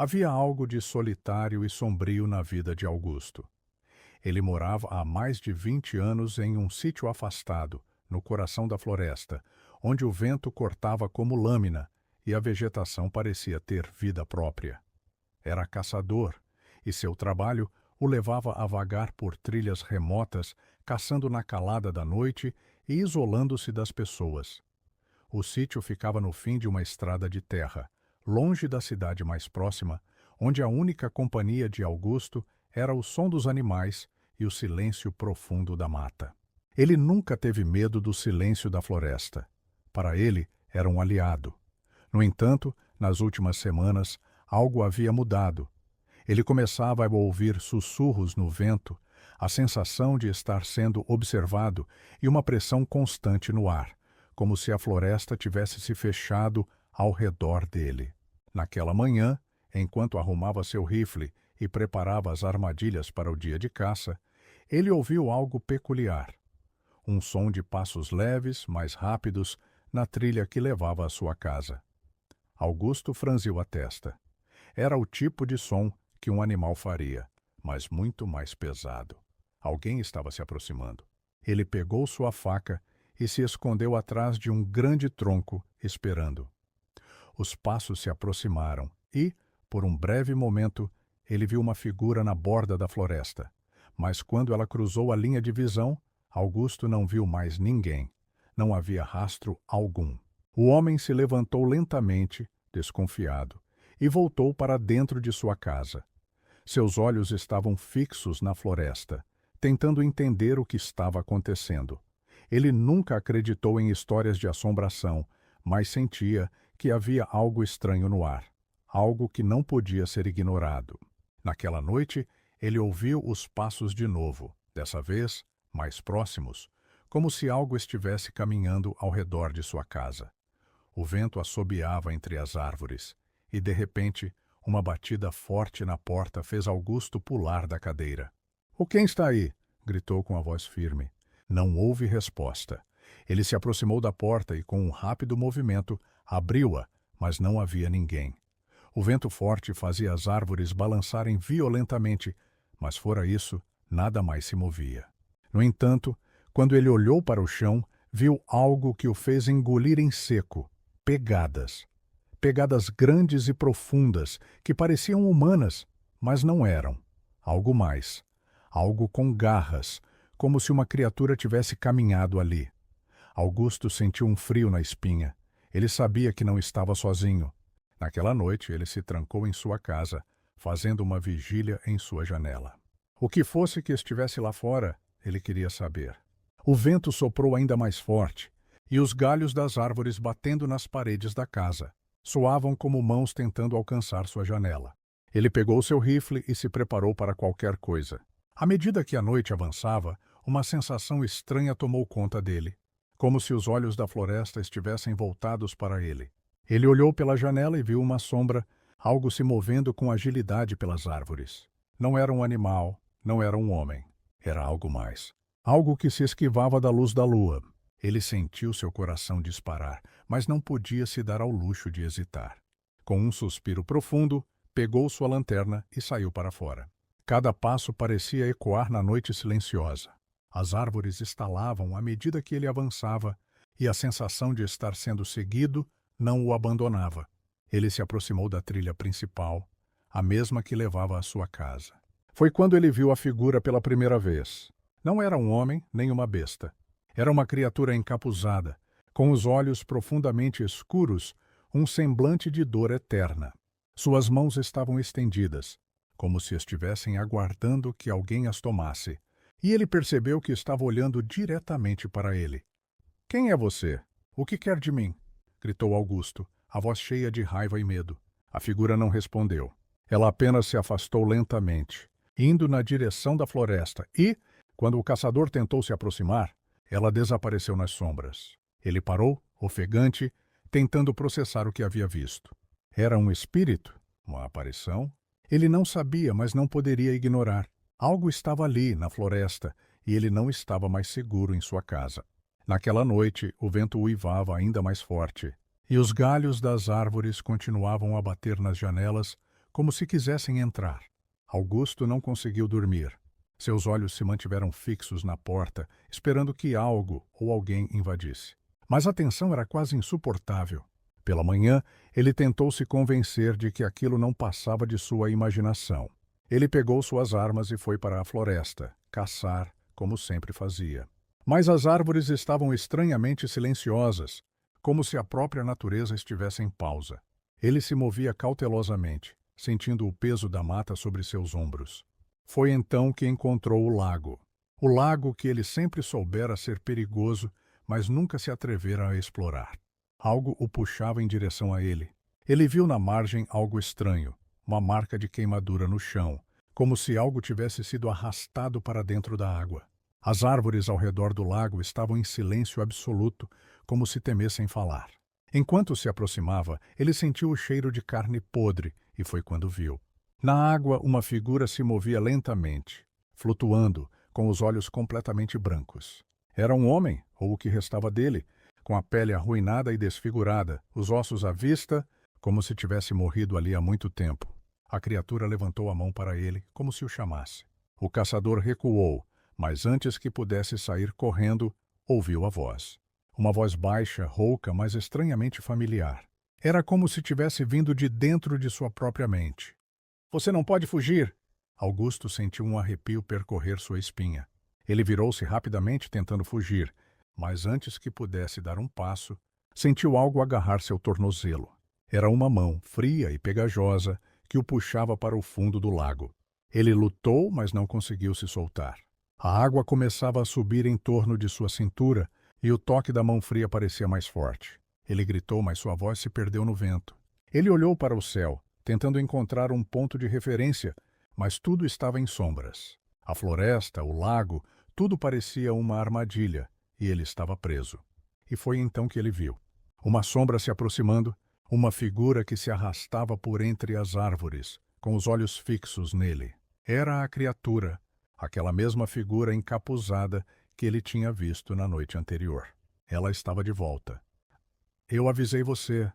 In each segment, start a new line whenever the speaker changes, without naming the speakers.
Havia algo de solitário e sombrio na vida de Augusto. Ele morava há mais de 20 anos em um sítio afastado, no coração da floresta, onde o vento cortava como lâmina e a vegetação parecia ter vida própria. Era caçador, e seu trabalho o levava a vagar por trilhas remotas, caçando na calada da noite e isolando-se das pessoas. O sítio ficava no fim de uma estrada de terra, longe da cidade mais próxima, onde a única companhia de Augusto era o som dos animais e o silêncio profundo da mata. Ele nunca teve medo do silêncio da floresta. Para ele, era um aliado. No entanto, nas últimas semanas, algo havia mudado. Ele começava a ouvir sussurros no vento, a sensação de estar sendo observado e uma pressão constante no ar, como se a floresta tivesse se fechado ao redor dele. Naquela manhã, enquanto arrumava seu rifle e preparava as armadilhas para o dia de caça, ele ouviu algo peculiar. Um som de passos leves, mais rápidos, na trilha que levava à sua casa. Augusto franziu a testa. Era o tipo de som que um animal faria, mas muito mais pesado. Alguém estava se aproximando. Ele pegou sua faca e se escondeu atrás de um grande tronco, esperando. Os passos se aproximaram e, por um breve momento, ele viu uma figura na borda da floresta. Mas quando ela cruzou a linha de visão, Augusto não viu mais ninguém. Não havia rastro algum. O homem se levantou lentamente, desconfiado, e voltou para dentro de sua casa. Seus olhos estavam fixos na floresta, tentando entender o que estava acontecendo. Ele nunca acreditou em histórias de assombração, mas sentia que havia algo estranho no ar, algo que não podia ser ignorado. Naquela noite, ele ouviu os passos de novo, dessa vez mais próximos, como se algo estivesse caminhando ao redor de sua casa. O vento assobiava entre as árvores, e de repente, uma batida forte na porta fez Augusto pular da cadeira. "O quem está aí?" gritou com a voz firme. Não houve resposta. Ele se aproximou da porta e, com um rápido movimento, abriu-a, mas não havia ninguém. O vento forte fazia as árvores balançarem violentamente, mas fora isso, nada mais se movia. No entanto, quando ele olhou para o chão, viu algo que o fez engolir em seco: pegadas. Pegadas grandes e profundas, que pareciam humanas, mas não eram. Algo mais. Algo com garras, como se uma criatura tivesse caminhado ali. Augusto sentiu um frio na espinha. Ele sabia que não estava sozinho. Naquela noite, ele se trancou em sua casa, fazendo uma vigília em sua janela. O que fosse que estivesse lá fora, ele queria saber. O vento soprou ainda mais forte, e os galhos das árvores batendo nas paredes da casa soavam como mãos tentando alcançar sua janela. Ele pegou seu rifle e se preparou para qualquer coisa. À medida que a noite avançava, uma sensação estranha tomou conta dele, como se os olhos da floresta estivessem voltados para ele. Ele olhou pela janela e viu uma sombra, algo se movendo com agilidade pelas árvores. Não era um animal, não era um homem. Era algo mais. Algo que se esquivava da luz da lua. Ele sentiu seu coração disparar, mas não podia se dar ao luxo de hesitar. Com um suspiro profundo, pegou sua lanterna e saiu para fora. Cada passo parecia ecoar na noite silenciosa. As árvores estalavam à medida que ele avançava, e a sensação de estar sendo seguido não o abandonava. Ele se aproximou da trilha principal, a mesma que levava à sua casa. Foi quando ele viu a figura pela primeira vez. Não era um homem nem uma besta. Era uma criatura encapuzada, com os olhos profundamente escuros, um semblante de dor eterna. Suas mãos estavam estendidas, como se estivessem aguardando que alguém as tomasse, e ele percebeu que estava olhando diretamente para ele. "Quem é você? O que quer de mim?" gritou Augusto, a voz cheia de raiva e medo. A figura não respondeu. Ela apenas se afastou lentamente, indo na direção da floresta e, quando o caçador tentou se aproximar, ela desapareceu nas sombras. Ele parou, ofegante, tentando processar o que havia visto. Era um espírito? Uma aparição? Ele não sabia, mas não poderia ignorar. Algo estava ali, na floresta, e ele não estava mais seguro em sua casa. Naquela noite, o vento uivava ainda mais forte, e os galhos das árvores continuavam a bater nas janelas como se quisessem entrar. Augusto não conseguiu dormir. Seus olhos se mantiveram fixos na porta, esperando que algo ou alguém invadisse. Mas a tensão era quase insuportável. Pela manhã, ele tentou se convencer de que aquilo não passava de sua imaginação. Ele pegou suas armas e foi para a floresta, caçar, como sempre fazia. Mas as árvores estavam estranhamente silenciosas, como se a própria natureza estivesse em pausa. Ele se movia cautelosamente, sentindo o peso da mata sobre seus ombros. Foi então que encontrou o lago. O lago que ele sempre soubera ser perigoso, mas nunca se atrevera a explorar. Algo o puxava em direção a ele. Ele viu na margem algo estranho, uma marca de queimadura no chão, como se algo tivesse sido arrastado para dentro da água. As árvores ao redor do lago estavam em silêncio absoluto, como se temessem falar. Enquanto se aproximava, ele sentiu o cheiro de carne podre, e foi quando viu. Na água, uma figura se movia lentamente, flutuando, com os olhos completamente brancos. Era um homem, ou o que restava dele, com a pele arruinada e desfigurada, os ossos à vista, como se tivesse morrido ali há muito tempo. A criatura levantou a mão para ele, como se o chamasse. O caçador recuou, mas antes que pudesse sair correndo, ouviu a voz. Uma voz baixa, rouca, mas estranhamente familiar. Era como se tivesse vindo de dentro de sua própria mente. "Você não pode fugir!" Augusto sentiu um arrepio percorrer sua espinha. Ele virou-se rapidamente tentando fugir, mas antes que pudesse dar um passo, sentiu algo agarrar seu tornozelo. Era uma mão, fria e pegajosa, que o puxava para o fundo do lago. Ele lutou, mas não conseguiu se soltar. A água começava a subir em torno de sua cintura e o toque da mão fria parecia mais forte. Ele gritou, mas sua voz se perdeu no vento. Ele olhou para o céu, tentando encontrar um ponto de referência, mas tudo estava em sombras. A floresta, o lago, tudo parecia uma armadilha, e ele estava preso. E foi então que ele viu. Uma sombra se aproximando, uma figura que se arrastava por entre as árvores, com os olhos fixos nele. Era a criatura, aquela mesma figura encapuzada que ele tinha visto na noite anterior. Ela estava de volta. "Eu avisei você",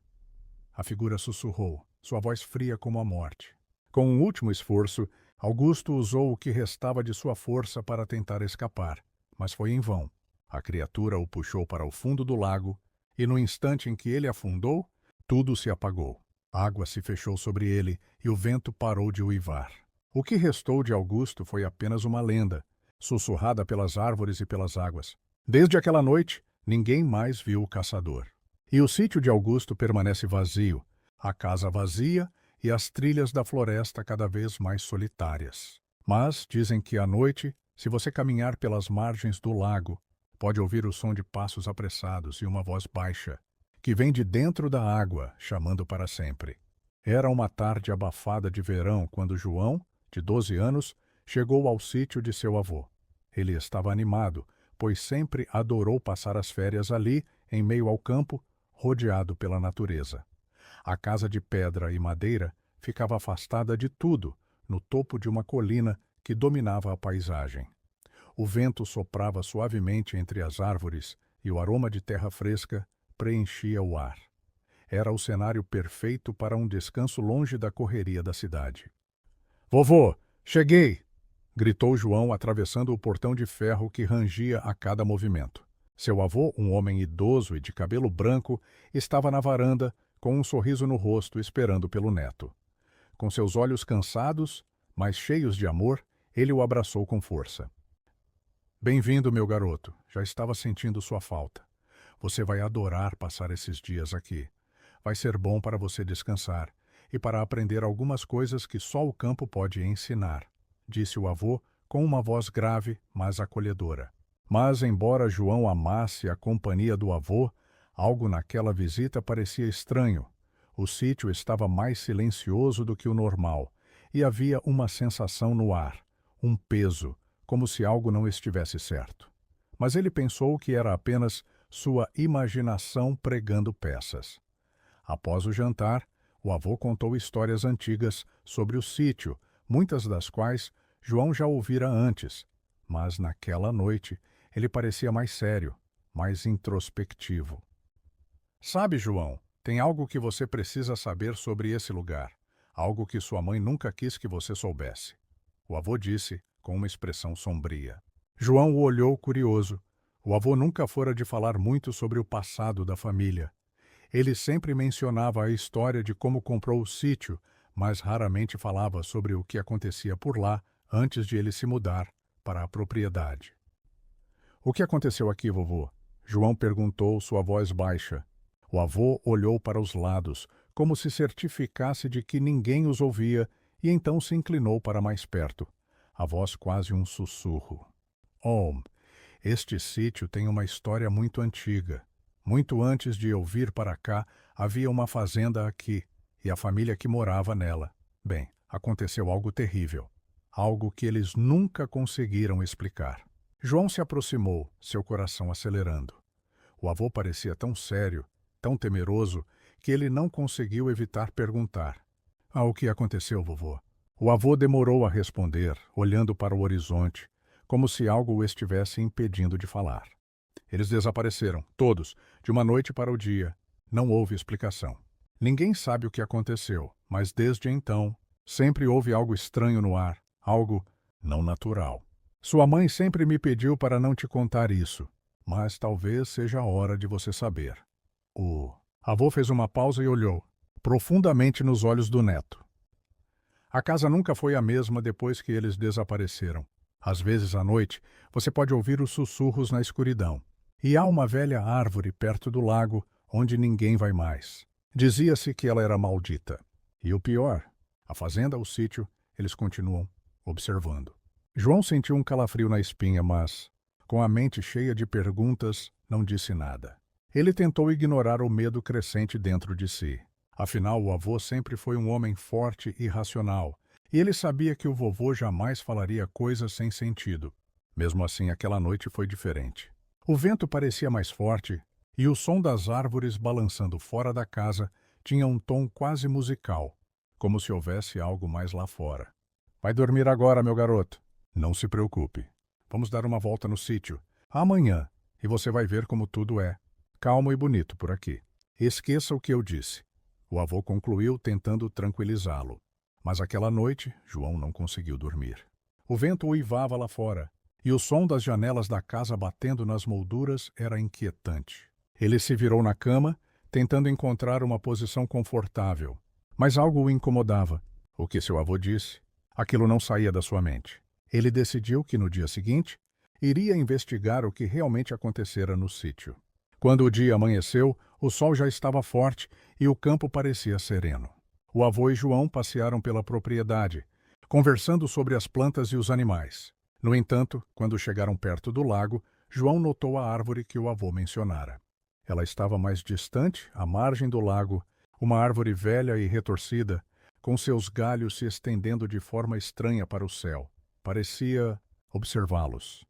a figura sussurrou, sua voz fria como a morte. Com um último esforço, Augusto usou o que restava de sua força para tentar escapar, mas foi em vão. A criatura o puxou para o fundo do lago, e no instante em que ele afundou, tudo se apagou. A água se fechou sobre ele e o vento parou de uivar. O que restou de Augusto foi apenas uma lenda, sussurrada pelas árvores e pelas águas. Desde aquela noite, ninguém mais viu o caçador. E o sítio de Augusto permanece vazio, a casa vazia e as trilhas da floresta cada vez mais solitárias. Mas dizem que à noite, se você caminhar pelas margens do lago, pode ouvir o som de passos apressados e uma voz baixa, que vem de dentro da água, chamando para sempre. Era uma tarde abafada de verão quando João, de 12 anos, chegou ao sítio de seu avô. Ele estava animado, pois sempre adorou passar as férias ali, em meio ao campo, rodeado pela natureza. A casa de pedra e madeira ficava afastada de tudo, no topo de uma colina que dominava a paisagem. O vento soprava suavemente entre as árvores e o aroma de terra fresca preenchia o ar. Era o cenário perfeito para um descanso longe da correria da cidade. "Vovô, cheguei!" gritou João, atravessando o portão de ferro que rangia a cada movimento. Seu avô, um homem idoso e de cabelo branco, estava na varanda, com um sorriso no rosto, esperando pelo neto. Com seus olhos cansados, mas cheios de amor, ele o abraçou com força. "Bem-vindo, meu garoto. Já estava sentindo sua falta. Você vai adorar passar esses dias aqui. Vai ser bom para você descansar e para aprender algumas coisas que só o campo pode ensinar", disse o avô com uma voz grave, mas acolhedora. Mas, embora João amasse a companhia do avô, algo naquela visita parecia estranho. O sítio estava mais silencioso do que o normal, e havia uma sensação no ar, um peso, como se algo não estivesse certo. Mas ele pensou que era apenas sua imaginação pregando peças. Após o jantar, o avô contou histórias antigas sobre o sítio, muitas das quais João já ouvira antes, mas naquela noite ele parecia mais sério, mais introspectivo. "Sabe, João, tem algo que você precisa saber sobre esse lugar. algo que sua mãe nunca quis que você soubesse. O avô disse, com uma expressão sombria. João o olhou curioso. O avô nunca fora de falar muito sobre o passado da família. Ele sempre mencionava a história de como comprou o sítio, mas raramente falava sobre o que acontecia por lá antes de ele se mudar para a propriedade. O que aconteceu aqui, vovô? João perguntou, sua voz baixa. O avô olhou para os lados, como se certificasse de que ninguém os ouvia, e então se inclinou para mais perto. A voz quase um sussurro. Oh, este sítio tem uma história muito antiga. Muito antes de eu vir para cá, havia uma fazenda aqui, e a família que morava nela. Bem, aconteceu algo terrível. Algo que eles nunca conseguiram explicar. João se aproximou, seu coração acelerando. O avô parecia tão sério, tão temeroso, que ele não conseguiu evitar perguntar. O que aconteceu, vovô? O avô demorou a responder, olhando para o horizonte, como se algo o estivesse impedindo de falar. Eles desapareceram, todos, de uma noite para o dia. Não houve explicação. Ninguém sabe o que aconteceu, mas desde então, sempre houve algo estranho no ar, algo não natural. Sua mãe sempre me pediu para não te contar isso, mas talvez seja a hora de você saber. O avô fez uma pausa e olhou, profundamente nos olhos do neto. A casa nunca foi a mesma depois que eles desapareceram. Às vezes à noite, você pode ouvir os sussurros na escuridão. E há uma velha árvore perto do lago, onde ninguém vai mais. Dizia-se que ela era maldita. E o pior, a fazenda, o sítio, eles continuam observando. João sentiu um calafrio na espinha, mas, com a mente cheia de perguntas, não disse nada. Ele tentou ignorar o medo crescente dentro de si. Afinal, o avô sempre foi um homem forte e racional, e ele sabia que o vovô jamais falaria coisas sem sentido. Mesmo assim, aquela noite foi diferente. O vento parecia mais forte, e o som das árvores balançando fora da casa tinha um tom quase musical, como se houvesse algo mais lá fora. Vai dormir agora, meu garoto. Não se preocupe. Vamos dar uma volta no sítio. Amanhã, e você vai ver como tudo é. Calmo e bonito por aqui. Esqueça o que eu disse. O avô concluiu, tentando tranquilizá-lo. Mas aquela noite, João não conseguiu dormir. O vento uivava lá fora, e o som das janelas da casa batendo nas molduras era inquietante. Ele se virou na cama, tentando encontrar uma posição confortável. Mas algo o incomodava. O que seu avô disse? Aquilo não saía da sua mente. Ele decidiu que no dia seguinte iria investigar o que realmente acontecera no sítio. Quando o dia amanheceu, o sol já estava forte e o campo parecia sereno. O avô e João passearam pela propriedade, conversando sobre as plantas e os animais. No entanto, quando chegaram perto do lago, João notou a árvore que o avô mencionara. Ela estava mais distante, à margem do lago, uma árvore velha e retorcida, com seus galhos se estendendo de forma estranha para o céu. Parecia observá-los.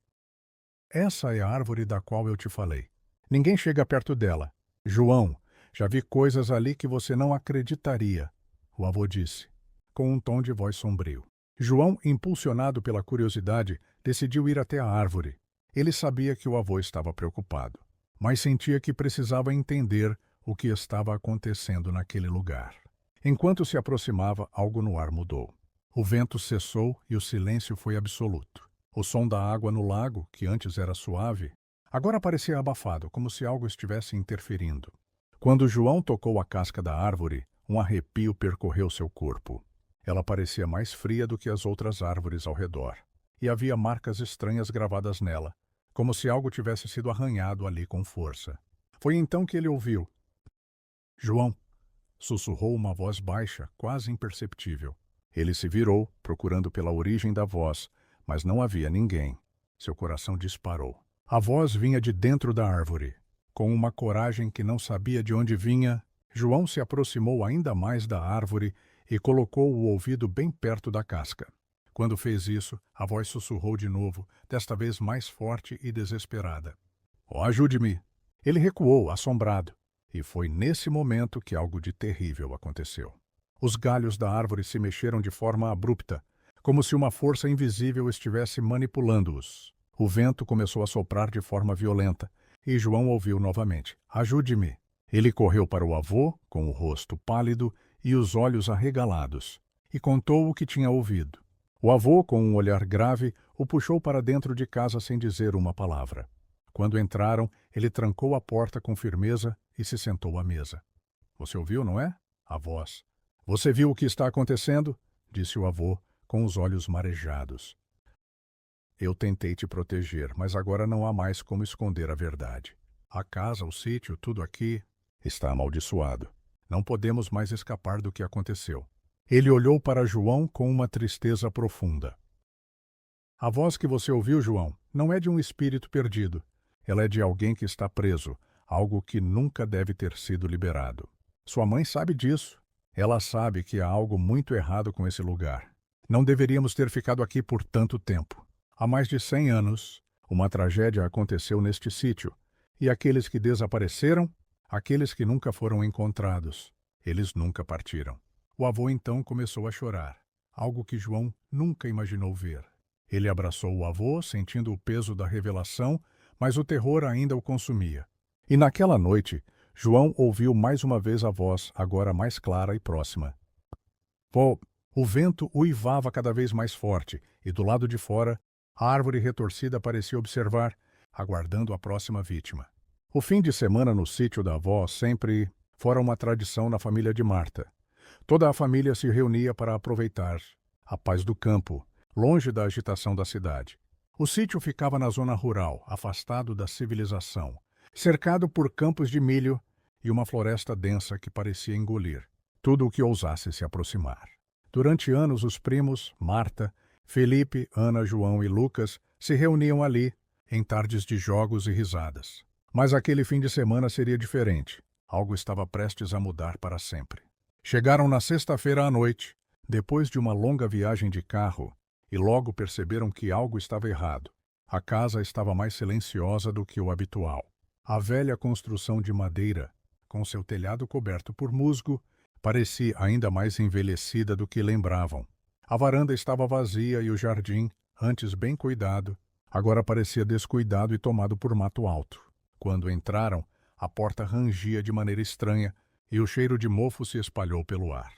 Essa é a árvore da qual eu te falei. Ninguém chega perto dela. João, já vi coisas ali que você não acreditaria, o avô disse, com um tom de voz sombrio. João, impulsionado pela curiosidade, decidiu ir até a árvore. Ele sabia que o avô estava preocupado, mas sentia que precisava entender o que estava acontecendo naquele lugar. Enquanto se aproximava, algo no ar mudou. O vento cessou e o silêncio foi absoluto. O som da água no lago, que antes era suave, agora parecia abafado, como se algo estivesse interferindo. Quando João tocou a casca da árvore, um arrepio percorreu seu corpo. Ela parecia mais fria do que as outras árvores ao redor, e havia marcas estranhas gravadas nela, como se algo tivesse sido arranhado ali com força. Foi então que ele ouviu. João, sussurrou uma voz baixa, quase imperceptível. Ele se virou, procurando pela origem da voz, mas não havia ninguém. Seu coração disparou. A voz vinha de dentro da árvore. Com uma coragem que não sabia de onde vinha, João se aproximou ainda mais da árvore e colocou o ouvido bem perto da casca. Quando fez isso, a voz sussurrou de novo, desta vez mais forte e desesperada. Oh, ajude-me! Ele recuou, assombrado, e foi nesse momento que algo de terrível aconteceu. Os galhos da árvore se mexeram de forma abrupta, como se uma força invisível estivesse manipulando-os. O vento começou a soprar de forma violenta, e João ouviu novamente. Ajude-me! Ele correu para o avô, com o rosto pálido e os olhos arregalados, e contou o que tinha ouvido. O avô, com um olhar grave, o puxou para dentro de casa sem dizer uma palavra. Quando entraram, ele trancou a porta com firmeza e se sentou à mesa. Você ouviu, não é? A voz. Você viu o que está acontecendo? Disse o avô, com os olhos marejados. Eu tentei te proteger, mas agora não há mais como esconder a verdade. A casa, o sítio, tudo aqui está amaldiçoado. Não podemos mais escapar do que aconteceu. Ele olhou para João com uma tristeza profunda. A voz que você ouviu, João, não é de um espírito perdido. Ela é de alguém que está preso, algo que nunca deve ter sido liberado. Sua mãe sabe disso. Ela sabe que há algo muito errado com esse lugar. Não deveríamos ter ficado aqui por tanto tempo. Há mais de 100 anos, uma tragédia aconteceu neste sítio, e aqueles que desapareceram, aqueles que nunca foram encontrados, eles nunca partiram. O avô então começou a chorar, algo que João nunca imaginou ver. Ele abraçou o avô, sentindo o peso da revelação, mas o terror ainda o consumia. E naquela noite, João ouviu mais uma vez a voz, agora mais clara e próxima. Vô, o vento uivava cada vez mais forte, e do lado de fora, a árvore retorcida parecia observar, aguardando a próxima vítima. O fim de semana no sítio da avó sempre fora uma tradição na família de Marta. Toda a família se reunia para aproveitar a paz do campo, longe da agitação da cidade. O sítio ficava na zona rural, afastado da civilização, cercado por campos de milho e uma floresta densa que parecia engolir tudo o que ousasse se aproximar. Durante anos, os primos, Marta, Felipe, Ana, João e Lucas, se reuniam ali, em tardes de jogos e risadas. Mas aquele fim de semana seria diferente. Algo estava prestes a mudar para sempre. Chegaram na sexta-feira à noite, depois de uma longa viagem de carro, e logo perceberam que algo estava errado. A casa estava mais silenciosa do que o habitual. A velha construção de madeira, com seu telhado coberto por musgo, parecia ainda mais envelhecida do que lembravam. A varanda estava vazia e o jardim, antes bem cuidado, agora parecia descuidado e tomado por mato alto. Quando entraram, a porta rangia de maneira estranha e o cheiro de mofo se espalhou pelo ar.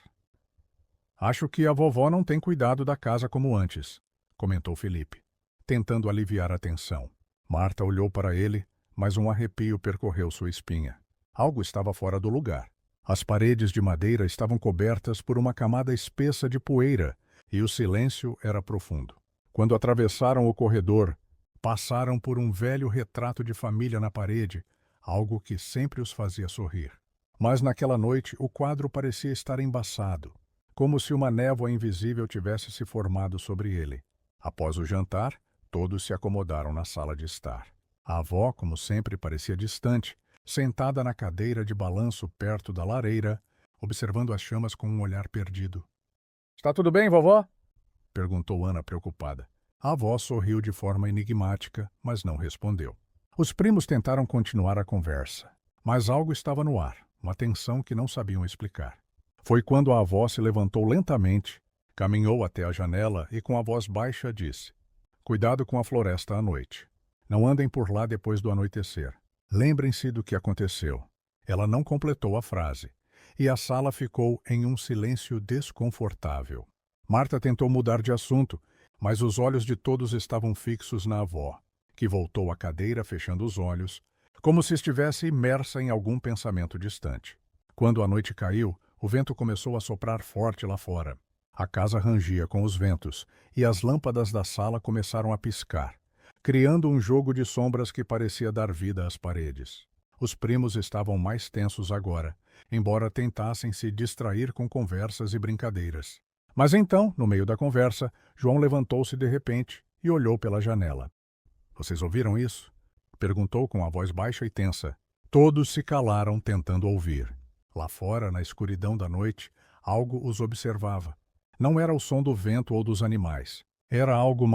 Acho que a vovó não tem cuidado da casa como antes, comentou Felipe, tentando aliviar a tensão. Marta olhou para ele, mas um arrepio percorreu sua espinha. Algo estava fora do lugar. As paredes de madeira estavam cobertas por uma camada espessa de poeira e o silêncio era profundo. Quando atravessaram o corredor, passaram por um velho retrato de família na parede, algo que sempre os fazia sorrir. Mas naquela noite o quadro parecia estar embaçado, como se uma névoa invisível tivesse se formado sobre ele. Após o jantar, todos se acomodaram na sala de estar. A avó, como sempre, parecia distante, sentada na cadeira de balanço perto da lareira, observando as chamas com um olhar perdido. — Está tudo bem, vovó? — perguntou Ana preocupada. A avó sorriu de forma enigmática, mas não respondeu. Os primos tentaram continuar a conversa, mas algo estava no ar, uma tensão que não sabiam explicar. Foi quando a avó se levantou lentamente, caminhou até a janela e com a voz baixa disse: — Cuidado com a floresta à noite. Não andem por lá depois do anoitecer. Lembrem-se do que aconteceu. Ela não completou a frase, e a sala ficou em um silêncio desconfortável. Marta tentou mudar de assunto, mas os olhos de todos estavam fixos na avó, que voltou à cadeira fechando os olhos, como se estivesse imersa em algum pensamento distante. Quando a noite caiu, o vento começou a soprar forte lá fora. A casa rangia com os ventos, e as lâmpadas da sala começaram a piscar, criando um jogo de sombras que parecia dar vida às paredes. Os primos estavam mais tensos agora, embora tentassem se distrair com conversas e brincadeiras. Mas então, no meio da conversa, João levantou-se de repente e olhou pela janela. — Vocês ouviram isso? — perguntou com a voz baixa e tensa. Todos se calaram, tentando ouvir. Lá fora, na escuridão da noite, algo os observava. Não era o som do vento ou dos animais. Era algo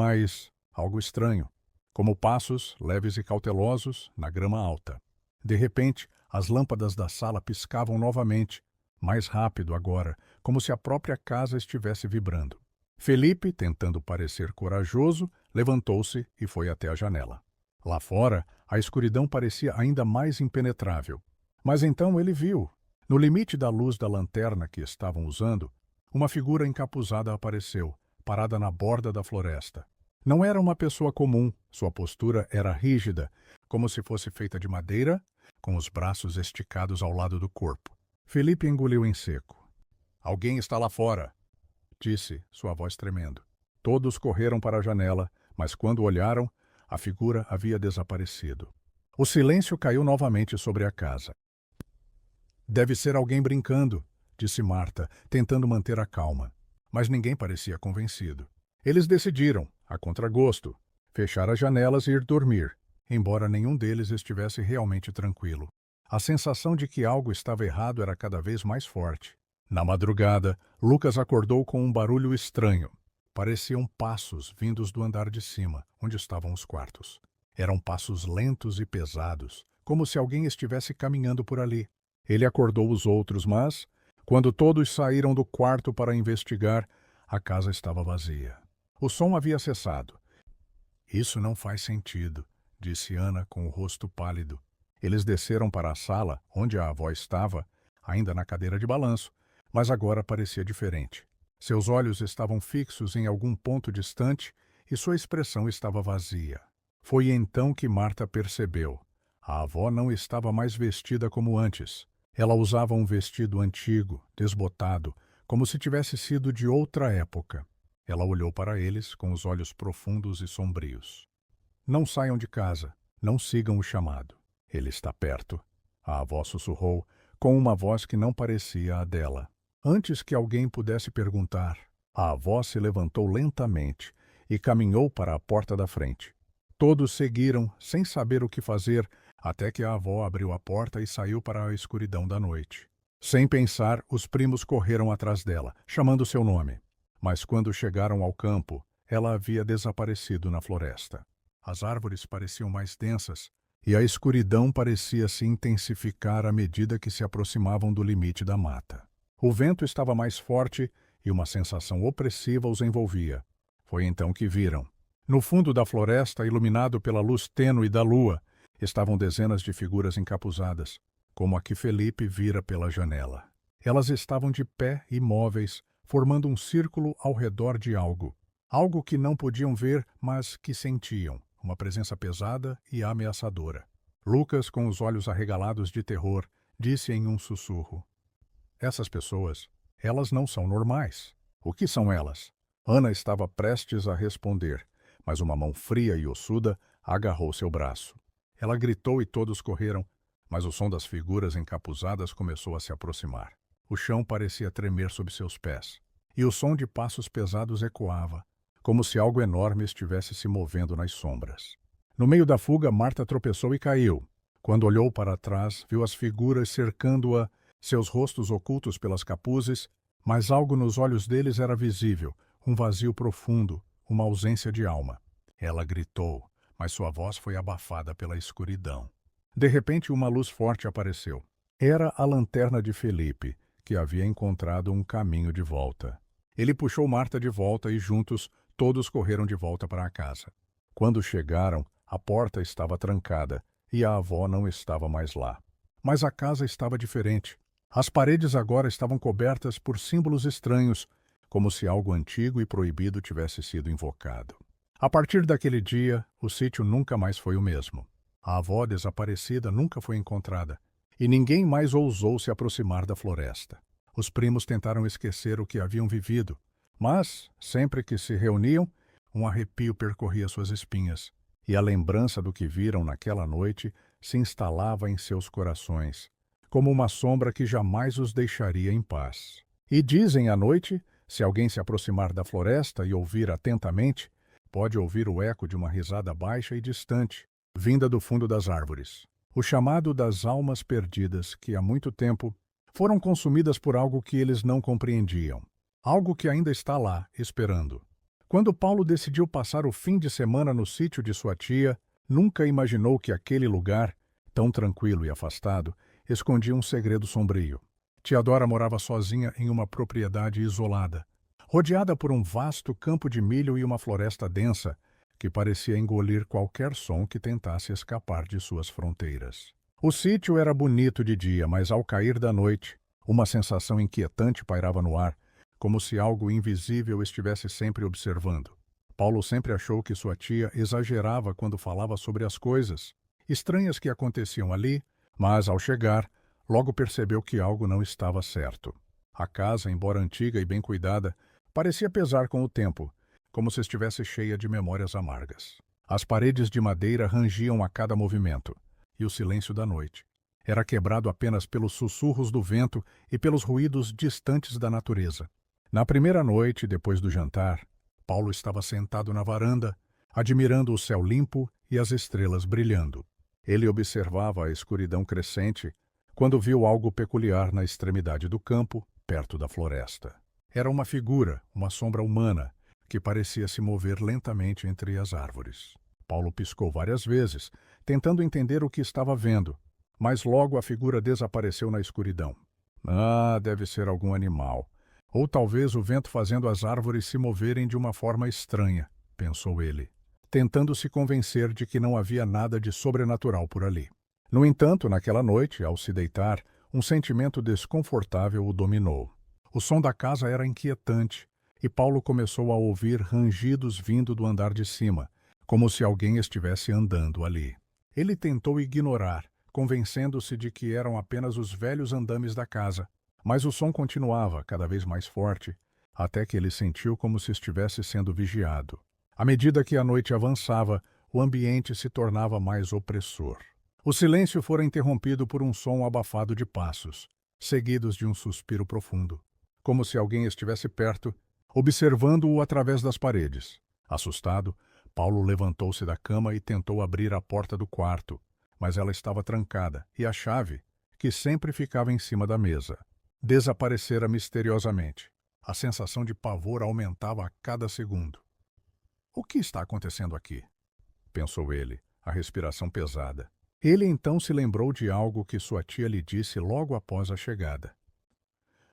estranho, como passos, leves e cautelosos, na grama alta. De repente, as lâmpadas da sala piscavam novamente, mais rápido agora, como se a própria casa estivesse vibrando. Felipe, tentando parecer corajoso, levantou-se e foi até a janela. Lá fora, a escuridão parecia ainda mais impenetrável. Mas então ele viu, no limite da luz da lanterna que estavam usando, uma figura encapuzada apareceu, parada na borda da floresta. Não era uma pessoa comum, sua postura era rígida, como se fosse feita de madeira, com os braços esticados ao lado do corpo. Felipe engoliu em seco. "Alguém está lá fora", disse, sua voz tremendo. Todos correram para a janela, mas quando olharam, a figura havia desaparecido. O silêncio caiu novamente sobre a casa. "Deve ser alguém brincando", disse Marta, tentando manter a calma. Mas ninguém parecia convencido. Eles decidiram, a contragosto, fechar as janelas e ir dormir, embora nenhum deles estivesse realmente tranquilo. A sensação de que algo estava errado era cada vez mais forte. Na madrugada, Lucas acordou com um barulho estranho. Pareciam passos vindos do andar de cima, onde estavam os quartos. Eram passos lentos e pesados, como se alguém estivesse caminhando por ali. Ele acordou os outros, mas, quando todos saíram do quarto para investigar, a casa estava vazia. O som havia cessado. "Isso não faz sentido", disse Ana com o rosto pálido. Eles desceram para a sala, onde a avó estava, ainda na cadeira de balanço, mas agora parecia diferente. Seus olhos estavam fixos em algum ponto distante e sua expressão estava vazia. Foi então que Marta percebeu. A avó não estava mais vestida como antes. Ela usava um vestido antigo, desbotado, como se tivesse sido de outra época. Ela olhou para eles com os olhos profundos e sombrios. "Não saiam de casa, não sigam o chamado. Ele está perto", a avó sussurrou, com uma voz que não parecia a dela. Antes que alguém pudesse perguntar, a avó se levantou lentamente e caminhou para a porta da frente. Todos seguiram, sem saber o que fazer, até que a avó abriu a porta e saiu para a escuridão da noite. Sem pensar, os primos correram atrás dela, chamando seu nome. Mas quando chegaram ao campo, ela havia desaparecido na floresta. As árvores pareciam mais densas, e a escuridão parecia se intensificar à medida que se aproximavam do limite da mata. O vento estava mais forte e uma sensação opressiva os envolvia. Foi então que viram. No fundo da floresta, iluminado pela luz tênue da lua, estavam dezenas de figuras encapuzadas, como a que Felipe vira pela janela. Elas estavam de pé, imóveis, formando um círculo ao redor de algo. Algo que não podiam ver, mas que sentiam, uma presença pesada e ameaçadora. Lucas, com os olhos arregalados de terror, disse em um sussurro: "Essas pessoas, elas não são normais. O que são elas?" Ana estava prestes a responder, mas uma mão fria e ossuda agarrou seu braço. Ela gritou e todos correram, mas o som das figuras encapuzadas começou a se aproximar. O chão parecia tremer sob seus pés, e o som de passos pesados ecoava, como se algo enorme estivesse se movendo nas sombras. No meio da fuga, Marta tropeçou e caiu. Quando olhou para trás, viu as figuras cercando-a, seus rostos ocultos pelas capuzes, mas algo nos olhos deles era visível, um vazio profundo, uma ausência de alma. Ela gritou, mas sua voz foi abafada pela escuridão. De repente, uma luz forte apareceu. Era a lanterna de Felipe, que havia encontrado um caminho de volta. Ele puxou Marta de volta e, juntos, todos correram de volta para a casa. Quando chegaram, a porta estava trancada e a avó não estava mais lá. Mas a casa estava diferente. As paredes agora estavam cobertas por símbolos estranhos, como se algo antigo e proibido tivesse sido invocado. A partir daquele dia, o sítio nunca mais foi o mesmo. A avó desaparecida nunca foi encontrada, e ninguém mais ousou se aproximar da floresta. Os primos tentaram esquecer o que haviam vivido, mas, sempre que se reuniam, um arrepio percorria suas espinhas, e a lembrança do que viram naquela noite se instalava em seus corações, como uma sombra que jamais os deixaria em paz. E dizem à noite, se alguém se aproximar da floresta e ouvir atentamente, pode ouvir o eco de uma risada baixa e distante, vinda do fundo das árvores. O chamado das almas perdidas que há muito tempo foram consumidas por algo que eles não compreendiam. Algo que ainda está lá, esperando. Quando Paulo decidiu passar o fim de semana no sítio de sua tia, nunca imaginou que aquele lugar, tão tranquilo e afastado, escondia um segredo sombrio. Teodora morava sozinha em uma propriedade isolada, rodeada por um vasto campo de milho e uma floresta densa, que parecia engolir qualquer som que tentasse escapar de suas fronteiras. O sítio era bonito de dia, mas ao cair da noite, uma sensação inquietante pairava no ar, como se algo invisível estivesse sempre observando. Paulo sempre achou que sua tia exagerava quando falava sobre as coisas estranhas que aconteciam ali, mas, ao chegar, logo percebeu que algo não estava certo. A casa, embora antiga e bem cuidada, parecia pesar com o tempo, como se estivesse cheia de memórias amargas. As paredes de madeira rangiam a cada movimento, e o silêncio da noite era quebrado apenas pelos sussurros do vento e pelos ruídos distantes da natureza. Na primeira noite, depois do jantar, Paulo estava sentado na varanda, admirando o céu limpo e as estrelas brilhando. Ele observava a escuridão crescente quando viu algo peculiar na extremidade do campo, perto da floresta. Era uma figura, uma sombra humana, que parecia se mover lentamente entre as árvores. Paulo piscou várias vezes, tentando entender o que estava vendo, mas logo a figura desapareceu na escuridão. Ah, deve ser algum animal. Ou talvez o vento fazendo as árvores se moverem de uma forma estranha, pensou ele, tentando se convencer de que não havia nada de sobrenatural por ali. No entanto, naquela noite, ao se deitar, um sentimento desconfortável o dominou. O som da casa era inquietante, e Paulo começou a ouvir rangidos vindo do andar de cima, como se alguém estivesse andando ali. Ele tentou ignorar, convencendo-se de que eram apenas os velhos andames da casa, mas o som continuava, cada vez mais forte, até que ele sentiu como se estivesse sendo vigiado. À medida que a noite avançava, o ambiente se tornava mais opressor. O silêncio fora interrompido por um som abafado de passos, seguidos de um suspiro profundo, como se alguém estivesse perto, observando-o através das paredes. Assustado, Paulo levantou-se da cama e tentou abrir a porta do quarto, mas ela estava trancada e a chave, que sempre ficava em cima da mesa, desaparecera misteriosamente. A sensação de pavor aumentava a cada segundo. O que está acontecendo aqui? Pensou ele, a respiração pesada. Ele então se lembrou de algo que sua tia lhe disse logo após a chegada.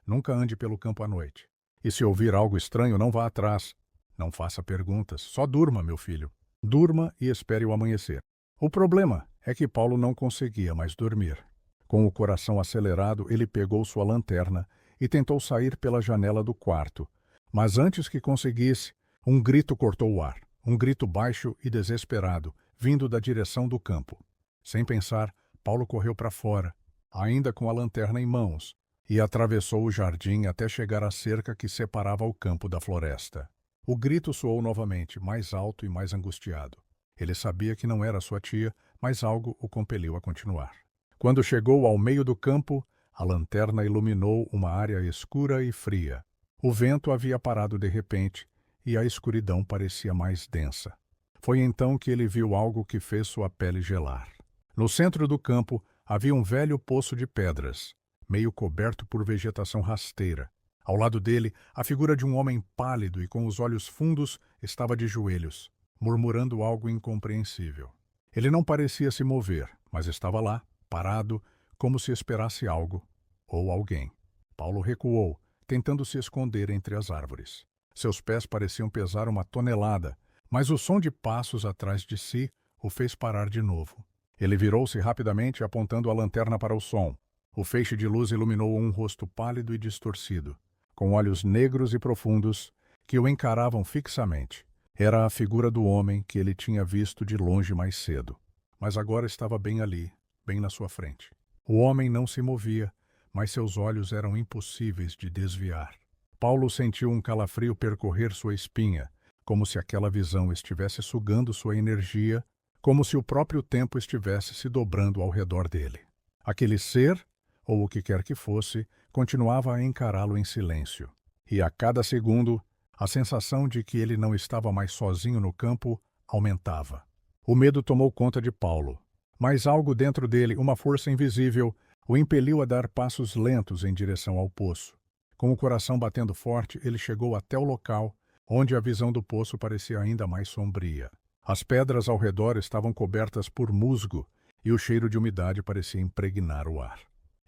Nunca ande pelo campo à noite. E se ouvir algo estranho, não vá atrás. Não faça perguntas. Só durma, meu filho. Durma e espere o amanhecer. O problema é que Paulo não conseguia mais dormir. Com o coração acelerado, ele pegou sua lanterna e tentou sair pela janela do quarto. Mas antes que conseguisse, um grito cortou o ar. Um grito baixo e desesperado, vindo da direção do campo. Sem pensar, Paulo correu para fora, ainda com a lanterna em mãos, e atravessou o jardim até chegar à cerca que separava o campo da floresta. O grito soou novamente, mais alto e mais angustiado. Ele sabia que não era sua tia, mas algo o compeliu a continuar. Quando chegou ao meio do campo, a lanterna iluminou uma área escura e fria. O vento havia parado de repente, e a escuridão parecia mais densa. Foi então que ele viu algo que fez sua pele gelar. No centro do campo havia um velho poço de pedras, meio coberto por vegetação rasteira. Ao lado dele, a figura de um homem pálido e com os olhos fundos estava de joelhos, murmurando algo incompreensível. Ele não parecia se mover, mas estava lá, parado, como se esperasse algo ou alguém. Paulo recuou, tentando se esconder entre as árvores. Seus pés pareciam pesar 1 tonelada, mas o som de passos atrás de si o fez parar de novo. Ele virou-se rapidamente, apontando a lanterna para o som. O feixe de luz iluminou um rosto pálido e distorcido, com olhos negros e profundos, que o encaravam fixamente. Era a figura do homem que ele tinha visto de longe mais cedo, mas agora estava bem ali, bem na sua frente. O homem não se movia, mas seus olhos eram impossíveis de desviar. Paulo sentiu um calafrio percorrer sua espinha, como se aquela visão estivesse sugando sua energia, como se o próprio tempo estivesse se dobrando ao redor dele. Aquele ser, ou o que quer que fosse, continuava a encará-lo em silêncio. E a cada segundo, a sensação de que ele não estava mais sozinho no campo aumentava. O medo tomou conta de Paulo, mas algo dentro dele, uma força invisível, o impeliu a dar passos lentos em direção ao poço. Com o coração batendo forte, ele chegou até o local, onde a visão do poço parecia ainda mais sombria. As pedras ao redor estavam cobertas por musgo, e o cheiro de umidade parecia impregnar o ar.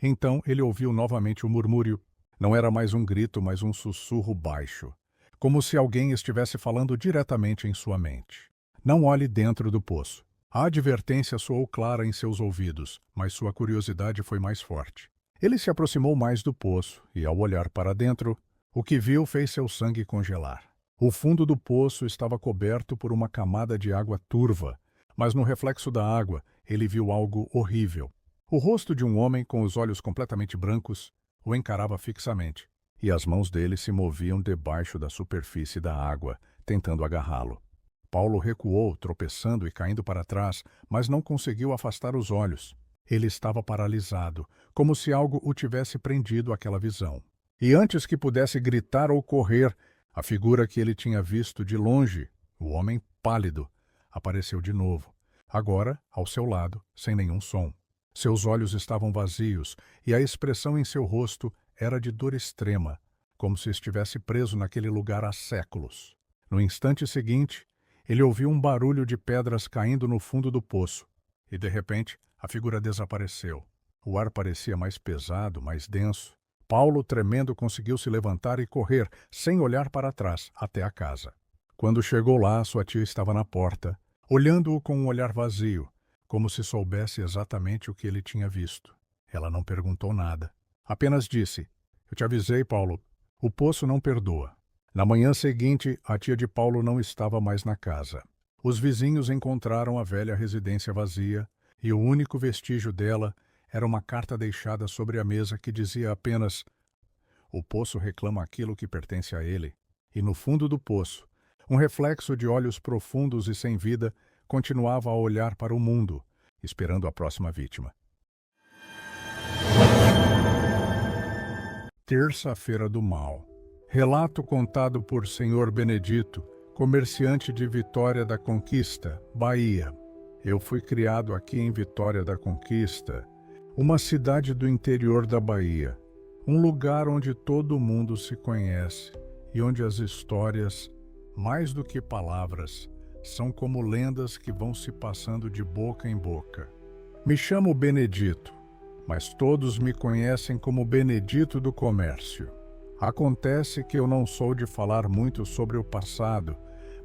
Então ele ouviu novamente o murmúrio. Não era mais um grito, mas um sussurro baixo, como se alguém estivesse falando diretamente em sua mente. Não olhe dentro do poço. A advertência soou clara em seus ouvidos, mas sua curiosidade foi mais forte. Ele se aproximou mais do poço e, ao olhar para dentro, o que viu fez seu sangue congelar. O fundo do poço estava coberto por uma camada de água turva, mas no reflexo da água ele viu algo horrível. O rosto de um homem com os olhos completamente brancos o encarava fixamente, e as mãos dele se moviam debaixo da superfície da água, tentando agarrá-lo. Paulo recuou, tropeçando e caindo para trás, mas não conseguiu afastar os olhos. Ele estava paralisado, como se algo o tivesse prendido àquela visão. E antes que pudesse gritar ou correr, a figura que ele tinha visto de longe, o homem pálido, apareceu de novo, agora ao seu lado, sem nenhum som. Seus olhos estavam vazios e a expressão em seu rosto era de dor extrema, como se estivesse preso naquele lugar há séculos. No instante seguinte, ele ouviu um barulho de pedras caindo no fundo do poço, e de repente a figura desapareceu. O ar parecia mais pesado, mais denso. Paulo, tremendo, conseguiu se levantar e correr, sem olhar para trás, até a casa. Quando chegou lá, sua tia estava na porta, olhando-o com um olhar vazio, como se soubesse exatamente o que ele tinha visto. Ela não perguntou nada. Apenas disse: "Eu te avisei, Paulo, o poço não perdoa." Na manhã seguinte, a tia de Paulo não estava mais na casa. Os vizinhos encontraram a velha residência vazia, e o único vestígio dela era uma carta deixada sobre a mesa que dizia apenas: "O poço reclama aquilo que pertence a ele." E no fundo do poço, um reflexo de olhos profundos e sem vida continuava a olhar para o mundo, esperando a próxima vítima. Terça-feira do Mal. Relato contado por Sr. Benedito, comerciante de Vitória da Conquista, Bahia. Eu fui criado aqui em Vitória da Conquista, uma cidade do interior da Bahia, um lugar onde todo mundo se conhece e onde as histórias, mais do que palavras, são como lendas que vão se passando de boca em boca. Me chamo Benedito, mas todos me conhecem como Benedito do Comércio. Acontece que eu não sou de falar muito sobre o passado,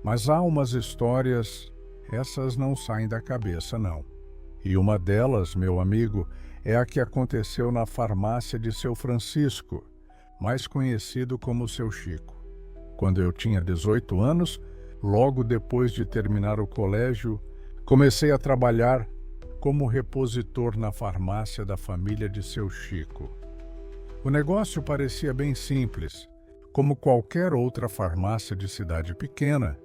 mas há umas histórias, essas não saem da cabeça, não. E uma delas, meu amigo, é a que aconteceu na farmácia de Seu Francisco, mais conhecido como Seu Chico. Quando eu tinha 18 anos, logo depois de terminar o colégio, comecei a trabalhar como repositor na farmácia da família de Seu Chico. O negócio parecia bem simples, como qualquer outra farmácia de cidade pequena,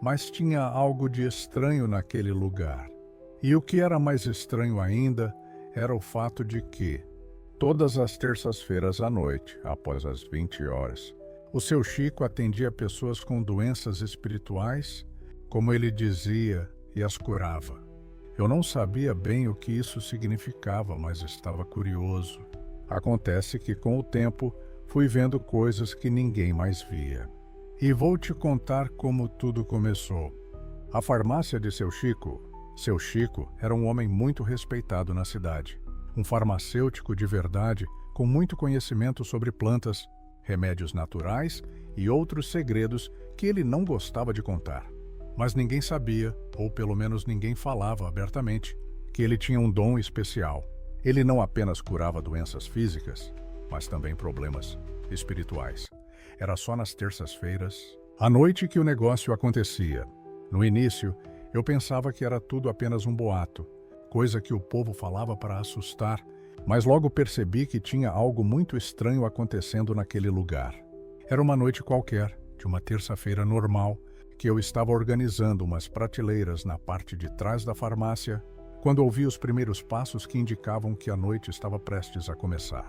mas tinha algo de estranho naquele lugar. E o que era mais estranho ainda era o fato de que, todas as terças-feiras à noite, após as 20 horas, o Seu Chico atendia pessoas com doenças espirituais, como ele dizia, e as curava. Eu não sabia bem o que isso significava, mas estava curioso. Acontece que, com o tempo, fui vendo coisas que ninguém mais via. E vou te contar como tudo começou. A farmácia de Seu Chico era um homem muito respeitado na cidade. Um farmacêutico de verdade, com muito conhecimento sobre plantas, remédios naturais e outros segredos que ele não gostava de contar. Mas ninguém sabia, ou pelo menos ninguém falava abertamente, que ele tinha um dom especial. Ele não apenas curava doenças físicas, mas também problemas espirituais. Era só nas terças-feiras, à noite, que o negócio acontecia. No início, eu pensava que era tudo apenas um boato, coisa que o povo falava para assustar, mas logo percebi que tinha algo muito estranho acontecendo naquele lugar. Era uma noite qualquer, de uma terça-feira normal, que eu estava organizando umas prateleiras na parte de trás da farmácia, quando ouvi os primeiros passos que indicavam que a noite estava prestes a começar.